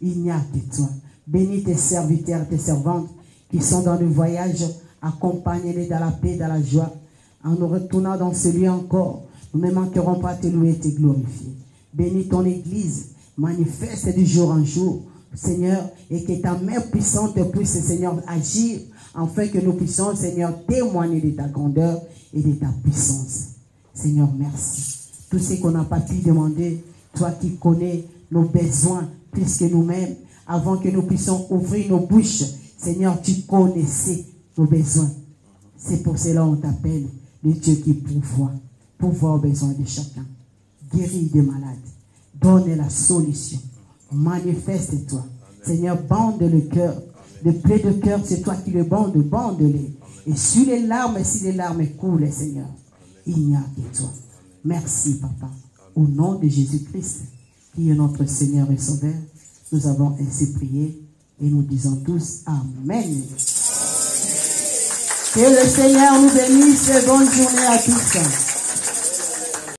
Il n'y a que toi. Bénis tes serviteurs, tes servantes qui sont dans le voyage. Accompagne-les dans la paix, dans la joie. En nous retournant dans ce lieu encore, nous ne manquerons pas de te louer et te glorifier. Bénis ton Église. Manifeste du jour en jour, Seigneur, et que ta main puissante puisse, Seigneur, agir, afin que nous puissions, Seigneur, témoigner de ta grandeur et de ta puissance. Seigneur, merci. Tout ce qu'on n'a pas pu demander, toi qui connais nos besoins plus que nous-mêmes, avant que nous puissions ouvrir nos bouches, Seigneur, tu connaissais nos besoins. C'est pour cela qu'on t'appelle le Dieu qui pourvoit aux besoins de chacun. Guéris des malades. Donne la solution. Manifeste-toi. Seigneur, bande le cœur. Le plaies de cœur, c'est toi qui le bandes, bande-les. Et sur les larmes, si les larmes coulent, Seigneur, il n'y a que toi. Merci, Papa. Au nom de Jésus-Christ, qui est notre Seigneur et Sauveur, nous avons ainsi prié et nous disons tous Amen. Que le Seigneur nous bénisse et bonne journée à tous.